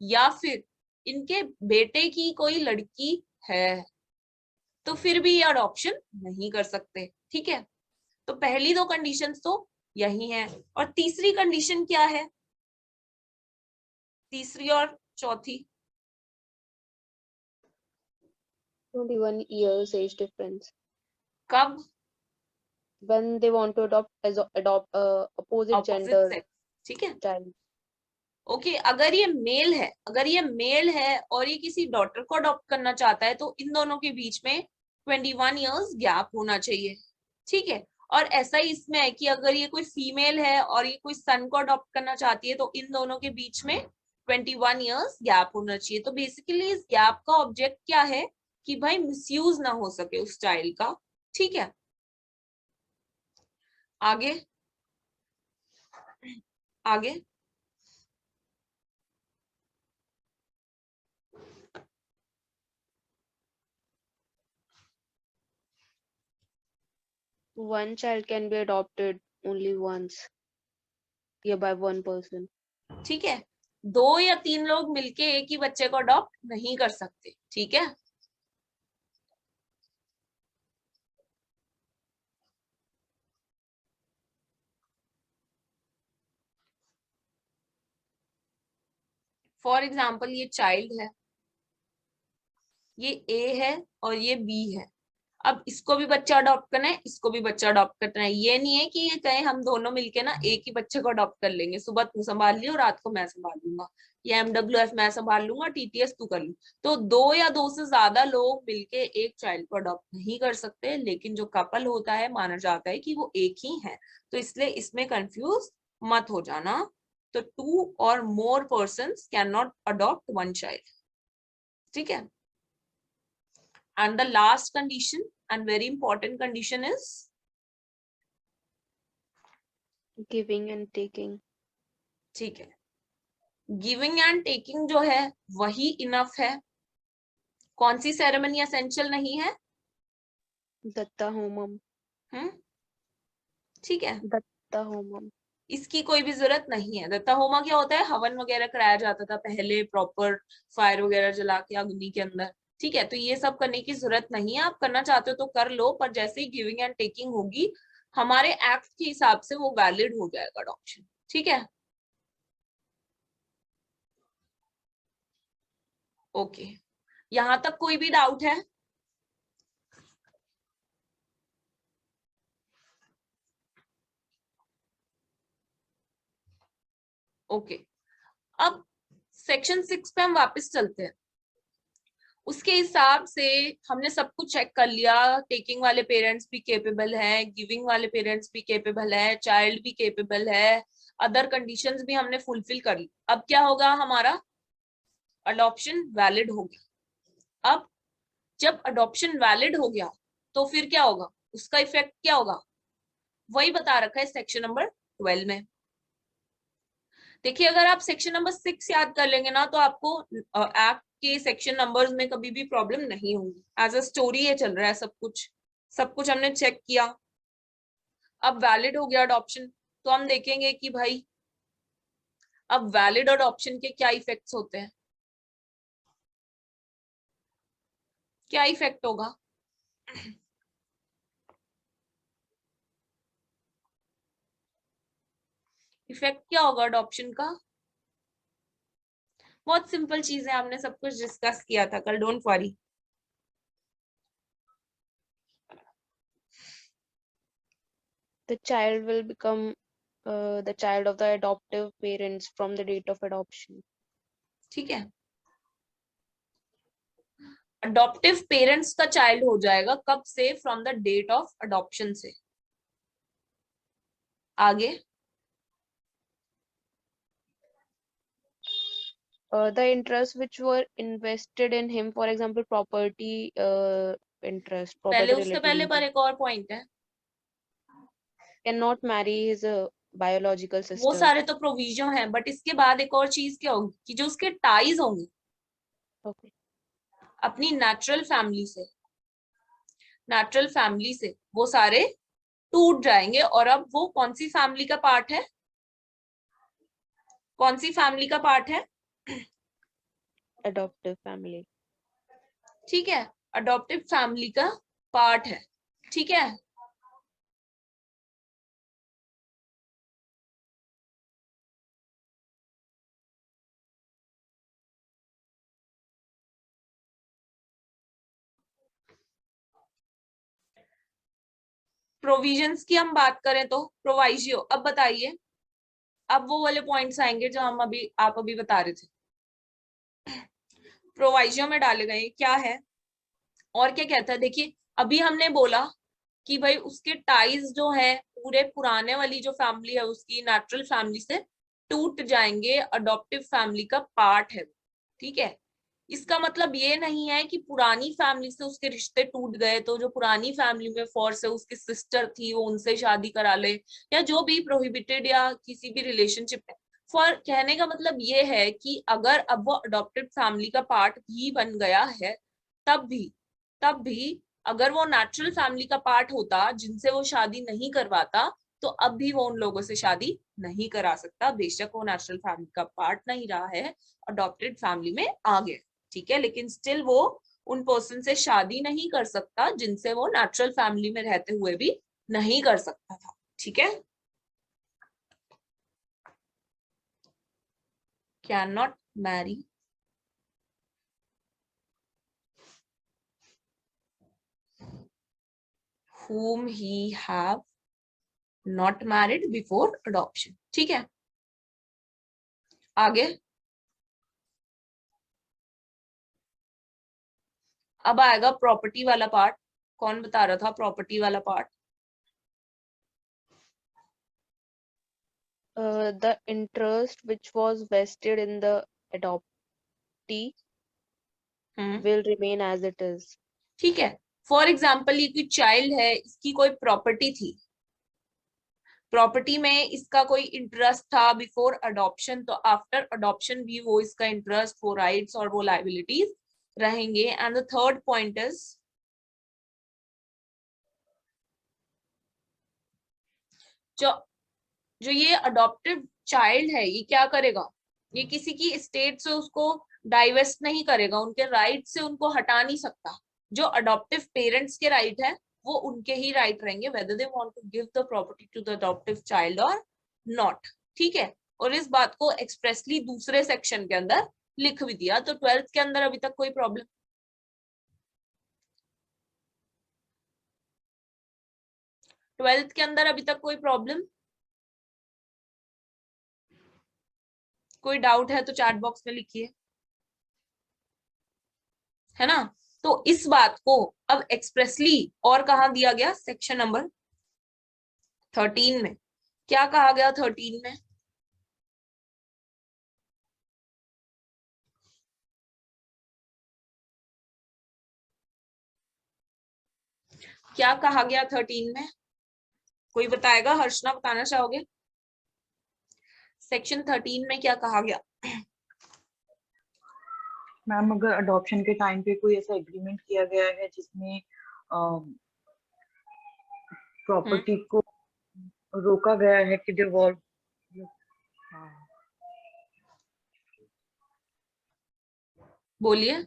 या फिर इनके बेटे की कोई लड़की है, तो फिर भी ये अडॉप्शन नहीं कर सकते। ठीक है। तो पहली दो कंडीशंस तो यही है, और तीसरी कंडीशन क्या है, तीसरी और चौथी? 21 years age difference. कब? When they want to adopt opposite opposite gender sex. ठीक है। child. ओके, अगर ये मेल है, अगर ये मेल है और ये किसी डॉटर को अडॉप्ट करना चाहता है, तो इन दोनों के बीच में 21 इयर्स गैप होना चाहिए। ठीक है। और ऐसा ही इसमें है कि अगर ये कोई फीमेल है और ये कोई सन को अडॉप्ट करना चाहती है, तो इन दोनों के बीच में 21 इयर्स गैप होना चाहिए। तो बेसिकली इस गैप का ऑब्जेक्ट क्या है कि भाई मिसयूज ना हो सके उस चाइल्ड का। ठीक है। आगे आगे One child can be adopted only once. Yeah, by one person. ठीक है, 2 या 3 लोग मिलके एक ही बच्चे को अडॉप्ट नहीं कर सकते। ठीक है। फॉर एग्जाम्पल ये चाइल्ड है, ये ए है और ये बी है। अब इसको भी बच्चा अडॉप्ट करना है, इसको भी बच्चा अडॉप्ट करना है। ये नहीं है कि ये कहें हम दोनों मिलके ना एक ही बच्चे को अडॉप्ट कर लेंगे, सुबह तू संभाल लियो, रात को मैं संभाल लूंगा, या MWF मैं संभाल लूंगा, TTS तू कर लू। तो 2 या 2 से ज्यादा लोग मिलके एक चाइल्ड को अडॉप्ट नहीं कर सकते, लेकिन जो कपल होता है माना जाता है कि वो एक ही है। तो इसलिए इसमें कंफ्यूज मत हो जाना। तो 2 और more persons can not adopt one child. ठीक है। And the last condition and very important condition is Giving and taking. ठीक है, गिविंग एंड टेकिंग जो है वही इनफ है। कौन सी सेरेमनी एसेंशियल नहीं है? Datta homam. ठीक है, Datta homam. इसकी कोई भी जरूरत नहीं है। दत्ता होमा क्या होता है? हवन वगैरह कराया जाता था पहले, प्रॉपर फायर वगैरह जला के अग्नि के अंदर। ठीक है, तो ये सब करने की जरूरत नहीं है। आप करना चाहते हो तो कर लो, पर जैसे ही गिविंग एंड टेकिंग होगी हमारे एक्ट के हिसाब से वो वैलिड हो जाएगा अडॉप्शन। ठीक है। ओके, यहां तक कोई भी डाउट है? ओके, अब सेक्शन 6 पे हम वापस चलते हैं। उसके हिसाब से हमने सब कुछ चेक कर लिया, टेकिंग वाले पेरेंट्स भी केपेबल हैं, गिविंग वाले पेरेंट्स भी केपेबल है, चाइल्ड भी केपेबल है, अदर कंडीशंस भी हमने फुलफिल कर ली। अब क्या होगा? हमारा अडॉप्शन वैलिड हो गया। अब जब अडॉप्शन वैलिड हो गया तो फिर क्या होगा, उसका इफेक्ट क्या होगा, वही बता रखा है सेक्शन नंबर 12 में। देखिए अगर आप सेक्शन नंबर 6 याद कर लेंगे ना तो आपको एक्ट के सेक्शन नंबर्स में कभी भी प्रॉब्लम नहीं होगी। एज अ स्टोरी ये चल रहा है, सब कुछ हमने चेक किया। अब वैलिड हो गया अडॉप्शन, तो हम देखेंगे कि भाई अब वैलिड अडॉप्शन के क्या इफेक्ट्स होते हैं, क्या इफेक्ट होगा। इफेक्ट क्या होगा अडॉप्शन का, बहुत सिंपल चीज है, हमने सब कुछ डिस्कस किया था कल, don't worry. The child will become the child of the adoptive parents from the date of adoption. ठीक है, अडॉप्टिव पेरेंट्स का चाइल्ड हो जाएगा कब से, from the date of adoption से। आगे The interests which were invested in him, for example, property interest, पहले, property उससे related पहले पर interest, एक और पॉइंट है, cannot marry his biological वो sister. सारे तो प्रोविजन है, बट इसके बाद एक और चीज क्या होगी कि जो उसके टाइज होंगे Okay. अपनी नेचुरल फैमिली से वो सारे टूट जाएंगे। और अब वो कौन सी फैमिली का पार्ट है, कौन सी फैमिली का पार्ट है, Adoptive family. ठीक है, अडॉप्टिव फैमिली का पार्ट है। ठीक है, प्रोविजंस की हम बात करें तो प्रोवाइजियो, अब बताइए, अब वो वाले पॉइंट्स आएंगे जो हम आप अभी बता रहे थे, प्रोवाइजियो में डाले गए क्या है और क्या कहता है। देखिए अभी हमने बोला कि भाई उसके टाइज जो है पूरे पुराने वाली जो फैमिली है उसकी नेचुरल फैमिली से टूट जाएंगे, अडॉप्टिव फैमिली का पार्ट है, ठीक है। इसका मतलब ये नहीं है कि पुरानी फैमिली से उसके रिश्ते टूट गए तो जो पुरानी फैमिली में फोर्स है, उसकी सिस्टर थी वो उनसे शादी करा ले, या जो भी प्रोहिबिटेड या किसी भी रिलेशनशिप है। फॉर कहने का मतलब ये है कि अगर अब वो अडॉप्टेड फैमिली का पार्ट भी बन गया है, तब भी अगर वो नेचुरल फैमिली का पार्ट होता जिनसे वो शादी नहीं करवाता, तो अब भी वो उन लोगों से शादी नहीं करा सकता, बेशक वो नेचुरल फैमिली का पार्ट नहीं रहा है, अडॉप्टेड फैमिली में आ गया, ठीक है, लेकिन स्टिल वो उन पर्सन से शादी नहीं कर सकता जिनसे वो नेचुरल फैमिली में रहते हुए भी नहीं कर सकता था, ठीक है। Can not marry whom he have not married before adoption, ठीक है। आगे अब आएगा प्रॉपर्टी वाला पार्ट, कौन बता रहा था प्रॉपर्टी वाला part, The interest which was vested in the adoptee will remain as it is. ठीक है। फॉर एग्जाम्पल ये कोई चाइल्ड है, इसकी कोई प्रॉपर्टी थी, प्रॉपर्टी में इसका कोई इंटरेस्ट था बिफोर अडॉप्शन, तो आफ्टर अडॉप्शन भी वो इसका इंटरेस्ट, वो राइट्स और वो लाइबिलिटीज रहेंगे। And the third point is जो ये अडॉप्टिव चाइल्ड है ये क्या करेगा, ये किसी की स्टेट से उसको डाइवेस्ट नहीं करेगा, उनके राइट से उनको हटा नहीं सकता। जो अडॉप्टिव पेरेंट्स के राइट है वो उनके ही राइट रहेंगे, whether they want to give the property to the adoptive child और नॉट, ठीक है। और इस बात को एक्सप्रेसली दूसरे सेक्शन के अंदर लिख भी दिया। तो 12th के अंदर अभी तक कोई प्रॉब्लम, 12th के अंदर अभी तक कोई प्रॉब्लम, कोई डाउट है तो चैट बॉक्स में लिखिए, है ना। तो इस बात को अब एक्सप्रेसली और कहा दिया गया, सेक्शन नंबर 13 में। क्या कहा गया 13 में, क्या कहा गया 13 में? कोई बताएगा? हर्षना बताना चाहोगे? सेक्शन 13 में क्या कहा गया? मैम अगर अडॉप्शन के टाइम पे कोई ऐसा एग्रीमेंट किया गया है जिसमें प्रॉपर्टी को रोका गया है कि डिवॉल्व, बोलिए।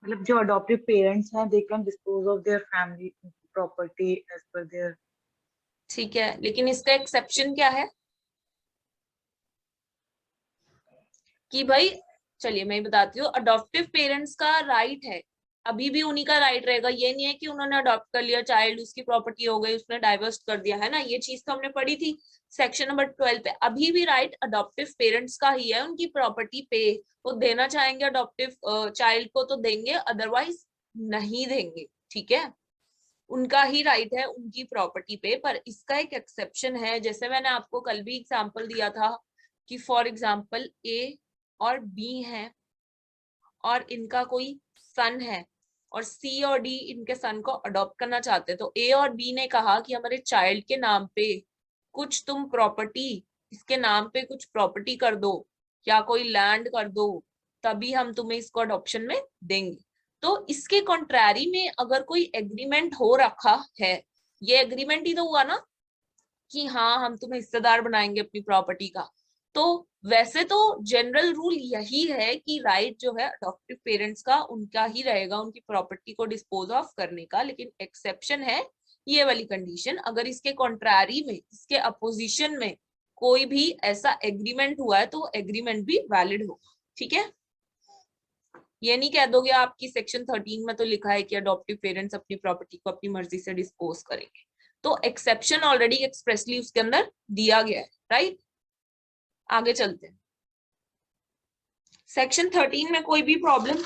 मतलब जो अडॉप्टिव पेरेंट्स हैं they can dispose of their family property as per their. ठीक है, लेकिन इसका एक्सेप्शन क्या है कि भाई, चलिए मैं बताती हूँ, अडॉप्टिव पेरेंट्स का राइट है, अभी भी उन्हीं का राइट रहेगा। ये नहीं है कि उन्होंने अडॉप्ट कर लिया चाइल्ड, उसकी प्रॉपर्टी हो गई, उसने डाइवर्स कर दिया, है ना। ये चीज तो हमने पढ़ी थी सेक्शन नंबर 12 पे। अभी भी राइट अडॉप्टिव पेरेंट्स का ही है, उनकी प्रॉपर्टी पे वो देना चाहेंगे अडॉप्टिव चाइल्ड को तो देंगे, अदरवाइज नहीं देंगे। ठीक है, उनका ही राइट है उनकी प्रॉपर्टी पे। पर इसका एक एक्सेप्शन है, जैसे मैंने आपको कल भी एग्जांपल दिया था कि फॉर एग्जांपल ए और बी हैं और इनका कोई सन है और सी और डी इनके सन को अडॉप्ट करना चाहते हैं, तो ए और बी ने कहा कि हमारे चाइल्ड के नाम पे कुछ तुम प्रॉपर्टी, इसके नाम पे कुछ प्रॉपर्टी कर दो या कोई लैंड कर दो, तभी हम तुम्हें इसको अडॉप्शन में देंगे। तो इसके कॉन्ट्रैरी में अगर कोई एग्रीमेंट हो रखा है, ये एग्रीमेंट ही तो हुआ ना कि हाँ हम तुम्हें हिस्सेदार बनाएंगे अपनी प्रॉपर्टी का, तो वैसे तो जनरल रूल यही है कि राइट जो है अडॉप्टिव पेरेंट्स का उनका ही रहेगा उनकी प्रॉपर्टी को डिस्पोज ऑफ करने का। लेकिन एक्सेप्शन है ये वाली कंडीशन, अगर इसके कॉन्ट्रैरी में, इसके अपोजिशन में कोई भी ऐसा एग्रीमेंट हुआ है तो वो एग्रीमेंट भी वैलिड होगा। ठीक है, ये नहीं कह दोगे आप कि सेक्शन 13 में तो लिखा है कि अडॉप्टिव पेरेंट्स अपनी प्रॉपर्टी को अपनी मर्जी से डिस्पोज करेंगे। तो एक्सेप्शन ऑलरेडी एक्सप्रेसली उसके अंदर दिया गया है। राइट, आगे चलते हैं। सेक्शन 13 में कोई भी प्रॉब्लम?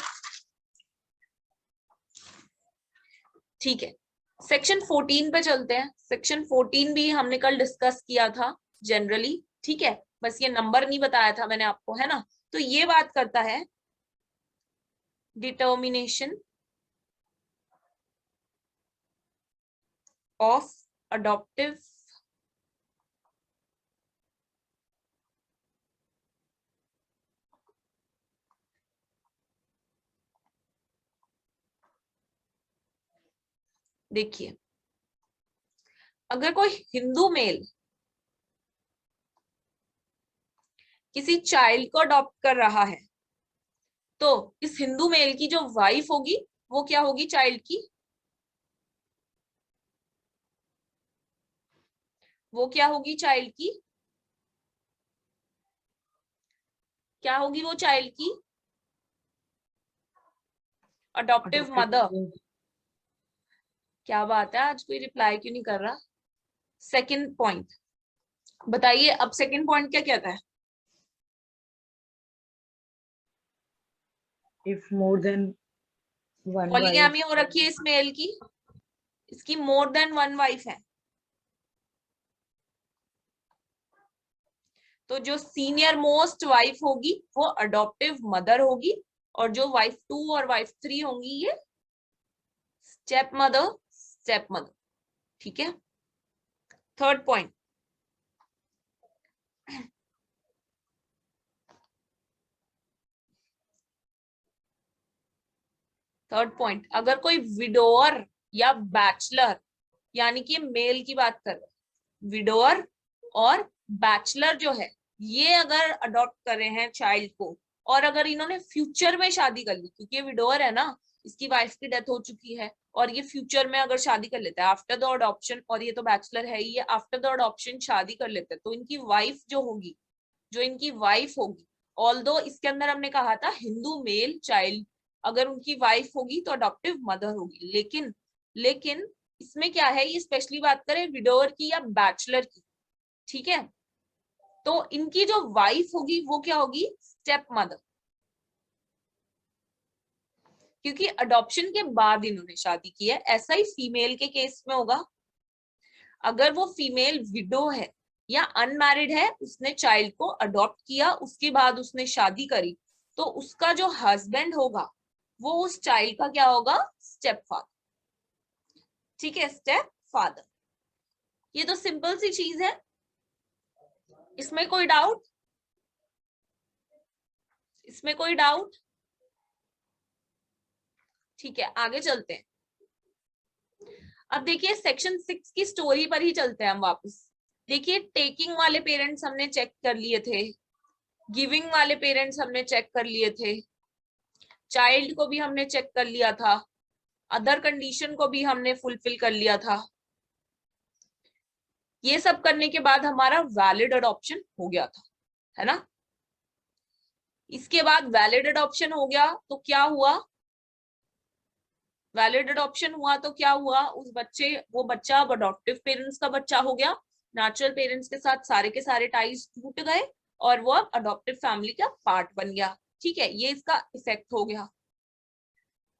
ठीक है, सेक्शन 14 पे चलते हैं। सेक्शन 14 भी हमने कल डिस्कस किया था जनरली। ठीक है, बस ये नंबर नहीं बताया था मैंने आपको, है ना। तो ये बात करता है डिटर्मिनेशन ऑफ अडॉप्टिव देखिए, अगर कोई हिंदू मेल किसी चाइल्ड को अडॉप्ट कर रहा है तो इस हिंदू मेल की जो वाइफ होगी वो क्या होगी चाइल्ड की? वो क्या होगी चाइल्ड की? क्या होगी वो चाइल्ड की? Adoptive mother. क्या बात है, आज कोई रिप्लाई क्यों नहीं कर रहा? सेकंड पॉइंट बताइए, अब सेकंड पॉइंट क्या कहता है? If more than one wife, polygamy हो रखी है इस मेल की, इसकी मोर देन वन वाइफ है, तो जो सीनियर मोस्ट वाइफ होगी वो अडॉप्टिव मदर होगी, और जो वाइफ 2 और वाइफ 3 होंगी ये स्टेप मदर, स्टेप मदर। ठीक है, थर्ड पॉइंट, थर्ड पॉइंट, अगर कोई विडोअर या बैचलर, यानी कि मेल की बात कर रहे हैं, विडोअर और बैचलर जो है ये अगर अडॉप्ट कर रहे हैं चाइल्ड को, और अगर इन्होंने फ्यूचर में शादी कर ली, क्योंकि ये विडोअर है ना, इसकी वाइफ की डेथ हो चुकी है और ये फ्यूचर में अगर शादी कर लेता है आफ्टर द अडॉप्शन, और ये तो बैचलर है ही, ये आफ्टर द अडॉप्शन शादी कर लेते हैं, तो इनकी वाइफ जो होगी, जो इनकी वाइफ होगी, ऑल्दो इसके अंदर हमने कहा था हिंदू मेल चाइल्ड, अगर उनकी वाइफ होगी तो अडॉप्टिव मदर होगी। लेकिन इसमें क्या है, ये स्पेशली बात करें विडोअर की या बैचलर की, ठीक है, तो इनकी जो वाइफ होगी वो क्या होगी? स्टेप मदर, क्योंकि अडॉप्शन के बाद इन्होंने शादी की है। ऐसा ही फीमेल के केस में होगा, अगर वो फीमेल विडो है या अनमैरिड है, उसने चाइल्ड को अडॉप्ट किया, उसके बाद उसने शादी करी, तो उसका जो हस्बैंड होगा वो उस चाइल्ड का क्या होगा? Step father. ठीक है, स्टेप फादर। ये तो सिंपल सी चीज है, इसमें कोई डाउट? इसमें कोई डाउट? ठीक है, आगे चलते हैं। अब देखिए सेक्शन 6 की स्टोरी पर ही चलते हैं हम वापस। देखिए टेकिंग वाले पेरेंट्स हमने चेक कर लिए थे, गिविंग वाले पेरेंट्स हमने चेक कर लिए थे, चाइल्ड को भी हमने चेक कर लिया था, अदर कंडीशन को भी हमने फुलफिल कर लिया था। ये सब करने के बाद हमारा वैलिड अडॉप्शन हो गया था, है ना। इसके बाद वैलिड अडॉप्शन हो गया तो क्या हुआ? वैलिड अडॉप्शन हुआ तो क्या हुआ? वो बच्चा अब अडॉप्टिव पेरेंट्स का बच्चा हो गया, नेचुरल पेरेंट्स के साथ सारे के सारे टाइज टूट गए और वो अब अडॉप्टिव फैमिली का पार्ट बन गया। ठीक है, ये इसका इफेक्ट हो गया।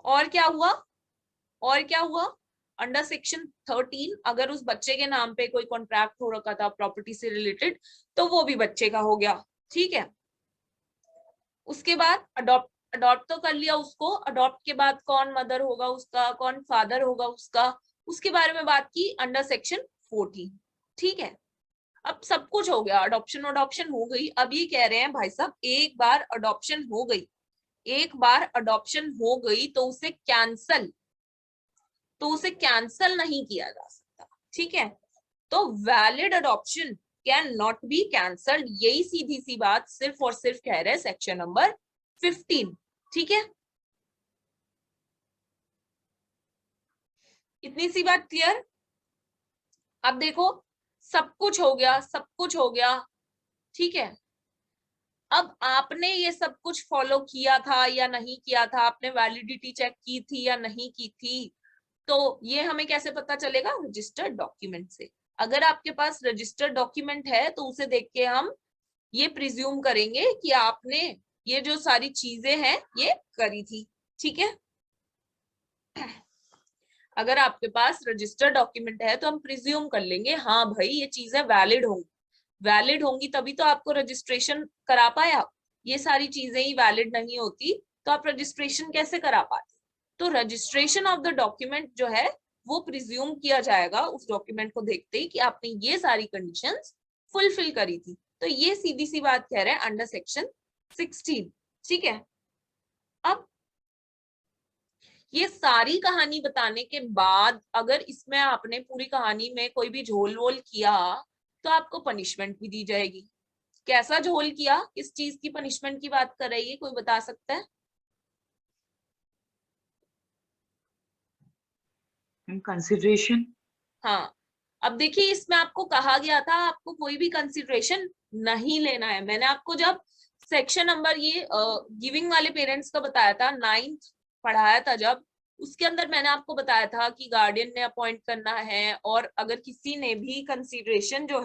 और क्या हुआ? और क्या हुआ? अंडर सेक्शन 13 अगर उस बच्चे के नाम पे कोई कॉन्ट्रैक्ट हो रखा था प्रॉपर्टी से रिलेटेड तो वो भी बच्चे का हो गया। ठीक है, उसके बाद अडॉप्ट तो कर लिया उसको, अडॉप्ट के बाद कौन मदर होगा उसका, कौन फादर होगा उसका, उसके बारे में बात की अंडर सेक्शन 14। ठीक है, अब सब कुछ हो गया, अडॉप्शन हो गई। अब ये कह रहे हैं भाई साहब एक बार अडॉप्शन हो गई, एक बार अडॉप्शन हो गई तो उसे कैंसल नहीं किया जा सकता। ठीक है, तो valid adoption can not be cancelled, यही सीधी सी बात सिर्फ और सिर्फ कह रहे हैं सेक्शन नंबर 15। ठीक है, इतनी सी बात क्लियर? अब देखो सब कुछ हो गया, सब कुछ हो गया। ठीक है, अब आपने ये सब कुछ फॉलो किया था या नहीं किया था, आपने वैलिडिटी चेक की थी या नहीं की थी, तो ये हमें कैसे पता चलेगा? रजिस्टर्ड डॉक्यूमेंट से। अगर आपके पास रजिस्टर्ड डॉक्यूमेंट है तो उसे देख के हम ये प्रिज्यूम करेंगे कि आपने ये जो सारी चीजें हैं ये करी थी। ठीक है, अगर आपके पास रजिस्टर्ड डॉक्यूमेंट है तो हम प्रिज्यूम कर लेंगे हाँ भाई ये चीजें वैलिड होंगी, वैलिड होंगी तभी तो आपको रजिस्ट्रेशन करा पाया। ये सारी चीजें ही वैलिड नहीं होती तो आप रजिस्ट्रेशन कैसे करा पाते? तो रजिस्ट्रेशन ऑफ द डॉक्यूमेंट जो है वो प्रिज्यूम किया जाएगा उस डॉक्यूमेंट को देखते ही कि आपने ये सारी कंडीशंस फुलफिल करी थी। तो ये सीधी सी बात कह रहे हैं अंडर सेक्शन 16। ठीक है, अब ये सारी कहानी बताने के बाद अगर इसमें आपने पूरी कहानी में कोई भी झोल वोल किया तो आपको पनिशमेंट भी दी जाएगी। कैसा झोल किया, किस चीज की पनिशमेंट की बात कर रही है, कोई बता सकता है? कंसिडरेशन। हाँ, अब देखिए इसमें आपको कहा गया था आपको कोई भी कंसिडरेशन नहीं लेना है। मैंने आपको जब सेक्शन नंबर ये गिविंग वाले पेरेंट्स का बताया था, 9th पढ़ाया था जब, उसके अंदर मैंने आपको बताया था कि गार्डियन ने अपॉइंट करना है और अगर किसी ने भी कंसिडरेशन जो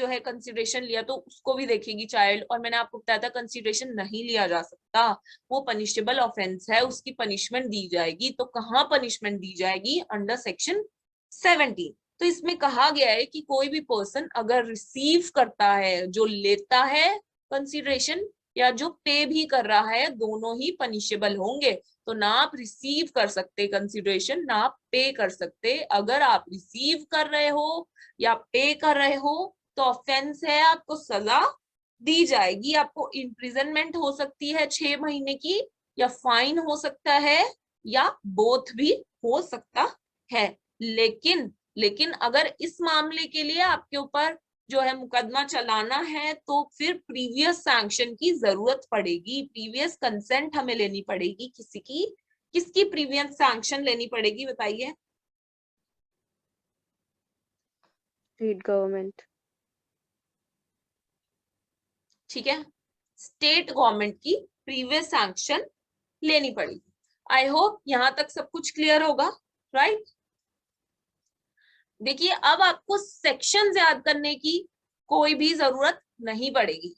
है कंसिडरेशन लिया तो उसको भी देखेगी चाइल्ड। और मैंने आपको बताया था कंसिडरेशन नहीं लिया जा सकता, वो पनिशेबल ऑफेंस है, उसकी पनिशमेंट दी जाएगी। तो कहाँ पनिशमेंट दी जाएगी? Under section 17। तो इसमें कहा गया है कि कोई भी पर्सन अगर रिसीव करता है, जो लेता है कंसिडरेशन या जो पे भी कर रहा है, दोनों ही पनिशेबल होंगे। तो ना आप रिसीव कर सकते कंसिडरेशन, ना आप पे कर सकते। अगर आप रिसीव कर रहे हो या पे कर रहे हो तो ऑफेंस है, आपको सजा दी जाएगी। आपको इम्प्रिजनमेंट हो सकती है 6 महीने की, या फाइन हो सकता है, या बोथ भी हो सकता है। लेकिन अगर इस मामले के लिए आपके ऊपर जो है मुकदमा चलाना है तो फिर प्रीवियस सैंक्शन की जरूरत पड़ेगी, प्रीवियस कंसेंट हमें लेनी पड़ेगी किसी की। किसकी प्रीवियस सैंक्शन लेनी पड़ेगी बताइए? State government. ठीक है, स्टेट गवर्नमेंट की प्रीवियस सैंक्शन लेनी पड़ेगी। आई होप यहां तक सब कुछ क्लियर होगा, राइट? देखिए अब आपको सेक्शंस याद करने की कोई भी जरूरत नहीं पड़ेगी,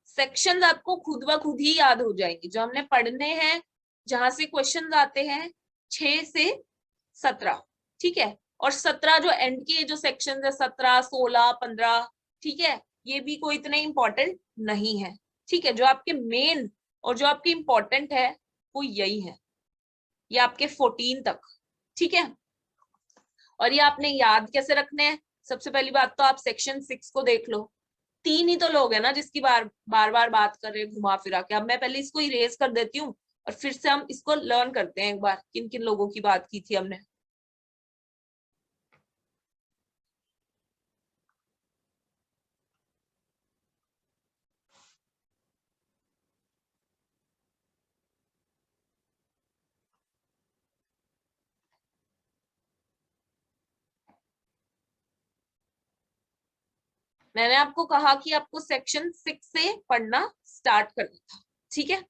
सेक्शंस आपको खुद ब खुद ही याद हो जाएंगे जो हमने पढ़ने हैं, जहां से क्वेश्चंस आते हैं 6 से 17। ठीक है, और 17 जो एंड के जो सेक्शंस है 17, 16, 15, ठीक है, ये भी कोई इतने इंपॉर्टेंट नहीं है। ठीक है, जो आपके मेन और जो आपके इंपॉर्टेंट है वो यही है। ये आपके 14 तक, ठीक है। और ये आपने याद कैसे रखने हैं? सबसे पहली बात तो आप सेक्शन 6 को देख लो, 3 ही तो लोग हैं ना जिसकी बार बार बात कर रहे हैं घुमा फिरा के। अब मैं पहले इसको इरेज कर देती हूँ और फिर से हम इसको लर्न करते हैं एक बार, किन किन लोगों की बात की थी हमने। मैंने आपको कहा कि आपको सेक्शन 6 से पढ़ना स्टार्ट करना था, ठीक है।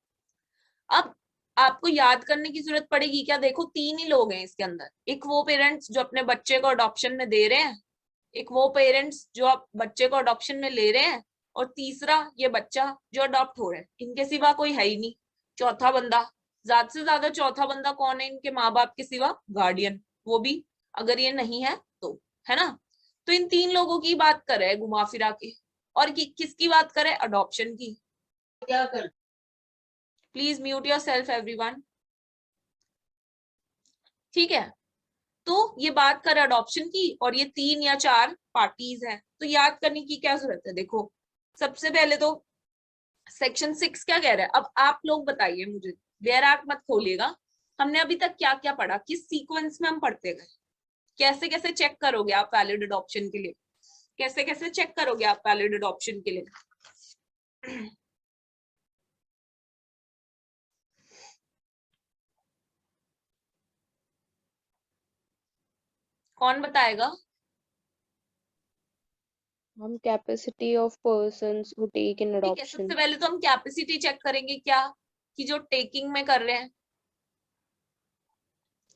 अब आपको याद करने की जरूरत पड़ेगी क्या? देखो 3 ही लोग हैं इसके अंदर, एक वो पेरेंट्स जो अपने बच्चे को अडॉप्शन में दे रहे हैं, एक वो पेरेंट्स जो आप बच्चे को अडॉप्शन में ले रहे हैं, और तीसरा ये बच्चा जो अडॉप्ट हो रहा है। इनके सिवा कोई है ही नहीं चौथा बंदा। ज्यादा से ज्यादा चौथा बंदा कौन है इनके माँ बाप के सिवा? गार्डियन, वो भी अगर ये नहीं है तो, है ना। तो इन 3 लोगों की बात करे घुमा फिरा के, और किसकी बात करे? अडॉप्शन की। क्या कर, please mute your self everyone, ठीक है। तो ये बात कर अडॉप्शन की, और ये 3 या 4 पार्टीज हैं, तो याद करने की क्या जरूरत है? देखो सबसे पहले तो सेक्शन 6 क्या कह रहा है। अब आप लोग बताइए मुझे, देर आंख मत खोलिएगा, हमने अभी तक क्या क्या पढ़ा, किस सीक्वेंस में हम पढ़ते गए, कैसे कैसे चेक करोगे आप वैलिड अडॉप्शन के लिए, कैसे कैसे चेक करोगे आप वैलिड अडॉप्शन के लिए? कौन बताएगा? हम capacity of persons who take in ठीक है, अडॉप्शन। सबसे पहले तो हम कैपेसिटी चेक करेंगे क्या, कि जो टेकिंग में कर रहे हैं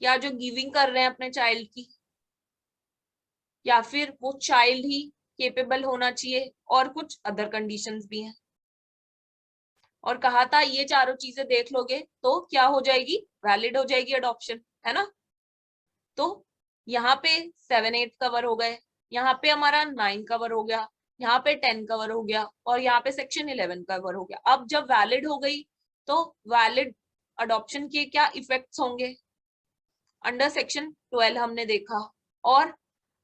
या जो गिविंग कर रहे हैं अपने चाइल्ड की, या फिर वो चाइल्ड ही केपेबल होना चाहिए, और कुछ अदर कंडीशंस भी हैं। और कहा था ये चारों चीजें देख लोगे तो क्या हो जाएगी? वैलिड हो जाएगी अडॉप्शन, है ना। तो यहाँ पे 7-8 कवर हो गए, यहाँ पे हमारा 9 कवर हो गया, यहाँ पे 10 कवर हो गया, और यहाँ पे सेक्शन 11 कवर हो गया। अब जब वैलिड हो गई तो वैलिड अडॉप्शन के क्या इफेक्ट्स होंगे? अंडर सेक्शन 12 हमने देखा, और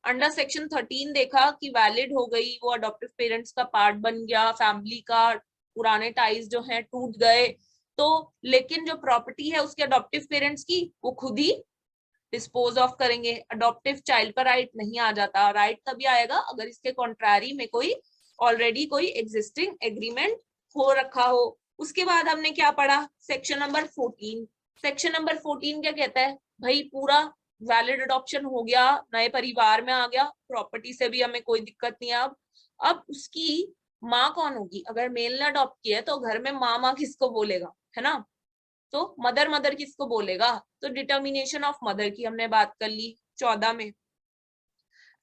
अंडर सेक्शन 13 देखा कि वैलिड हो गई, वो अडॉप्टिव पेरेंट्स का पार्ट बन गया, फैमिली का पुराने टाइज जो हैं टूट गए। तो लेकिन जो प्रॉपर्टी है उसके अडॉप्टिव पेरेंट्स की, वो खुद ही डिस्पोज ऑफ करेंगे। अडॉप्टिव चाइल्ड का राइट नहीं आ जाता। राइट तभी आएगा अगर इसके कॉन्ट्रारी में कोई ऑलरेडी कोई एग्जिस्टिंग एग्रीमेंट हो रखा हो। उसके बाद हमने क्या पढ़ा? Section number 14। सेक्शन नंबर 14 क्या कहता है? भाई पूरा वैलिड अडॉप्शन हो गया, नए परिवार में आ गया, प्रॉपर्टी से भी हमें कोई दिक्कत नहीं है। अब उसकी माँ कौन होगी? अगर मेल ने अडॉप्ट किया है तो घर में माँ किसको बोलेगा, है ना। तो मदर किसको बोलेगा? तो डिटर्मिनेशन ऑफ मदर की हमने बात कर ली 14 में।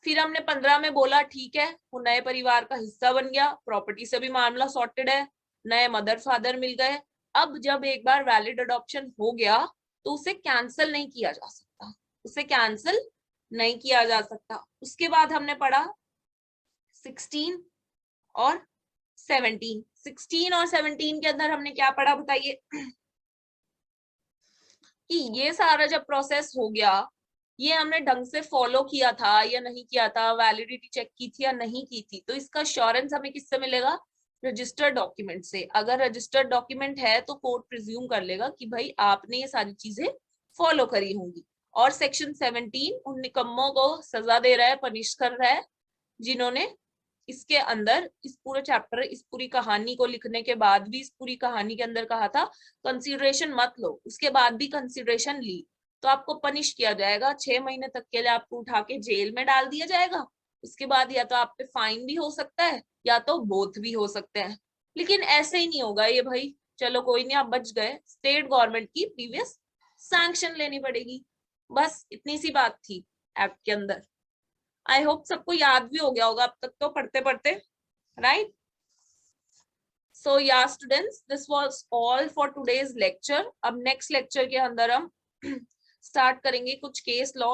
फिर हमने 15 में बोला ठीक है वो नए परिवार का हिस्सा बन गया, प्रॉपर्टी से भी मामला सॉर्टेड है, नए मदर फादर मिल गए। अब जब एक बार वैलिड अडॉप्शन हो गया तो उसे कैंसिल नहीं किया जा सकता, उसे कैंसिल नहीं किया जा सकता। उसके बाद हमने पढ़ा 16 और 17। 16 और 17 के अंदर हमने क्या पढ़ा बताइए? कि ये सारा जब प्रोसेस हो गया, ये हमने ढंग से फॉलो किया था या नहीं किया था, वैलिडिटी चेक की थी या नहीं की थी, तो इसका श्योरेंस हमें किससे मिलेगा? रजिस्टर्ड डॉक्यूमेंट से। अगर रजिस्टर्ड डॉक्यूमेंट है तो कोर्ट प्रिज्यूम कर लेगा कि भाई आपने ये सारी चीजें फॉलो करी होंगी। और सेक्शन 17 उन निकम्मों को सजा दे रहा है, पनिश कर रहा है, जिन्होंने इसके अंदर इस पूरे चैप्टर, इस पूरी कहानी को लिखने के बाद भी, इस पूरी कहानी के अंदर कहा था कंसीडरेशन मत लो, उसके बाद भी कंसीडरेशन ली तो आपको पनिश किया जाएगा। 6 महीने तक के लिए आपको उठा के जेल में डाल दिया जाएगा। उसके बाद या तो आप पे फाइन भी हो सकता है या तो बोथ भी हो सकते हैं। लेकिन ऐसे ही नहीं होगा ये भाई, चलो कोई नहीं आप बच गए, स्टेट गवर्नमेंट की प्रीवियस सैंक्शन लेनी पड़ेगी। बस इतनी सी बात थी एक्ट के अंदर। आई होप सबको याद भी हो गया होगा अब तक तो पढ़ते पढ़ते, राइट। सो या students, this was all for today's lecture. अब नेक्स्ट लेक्चर के अंदर हम स्टार्ट करेंगे कुछ केस लॉ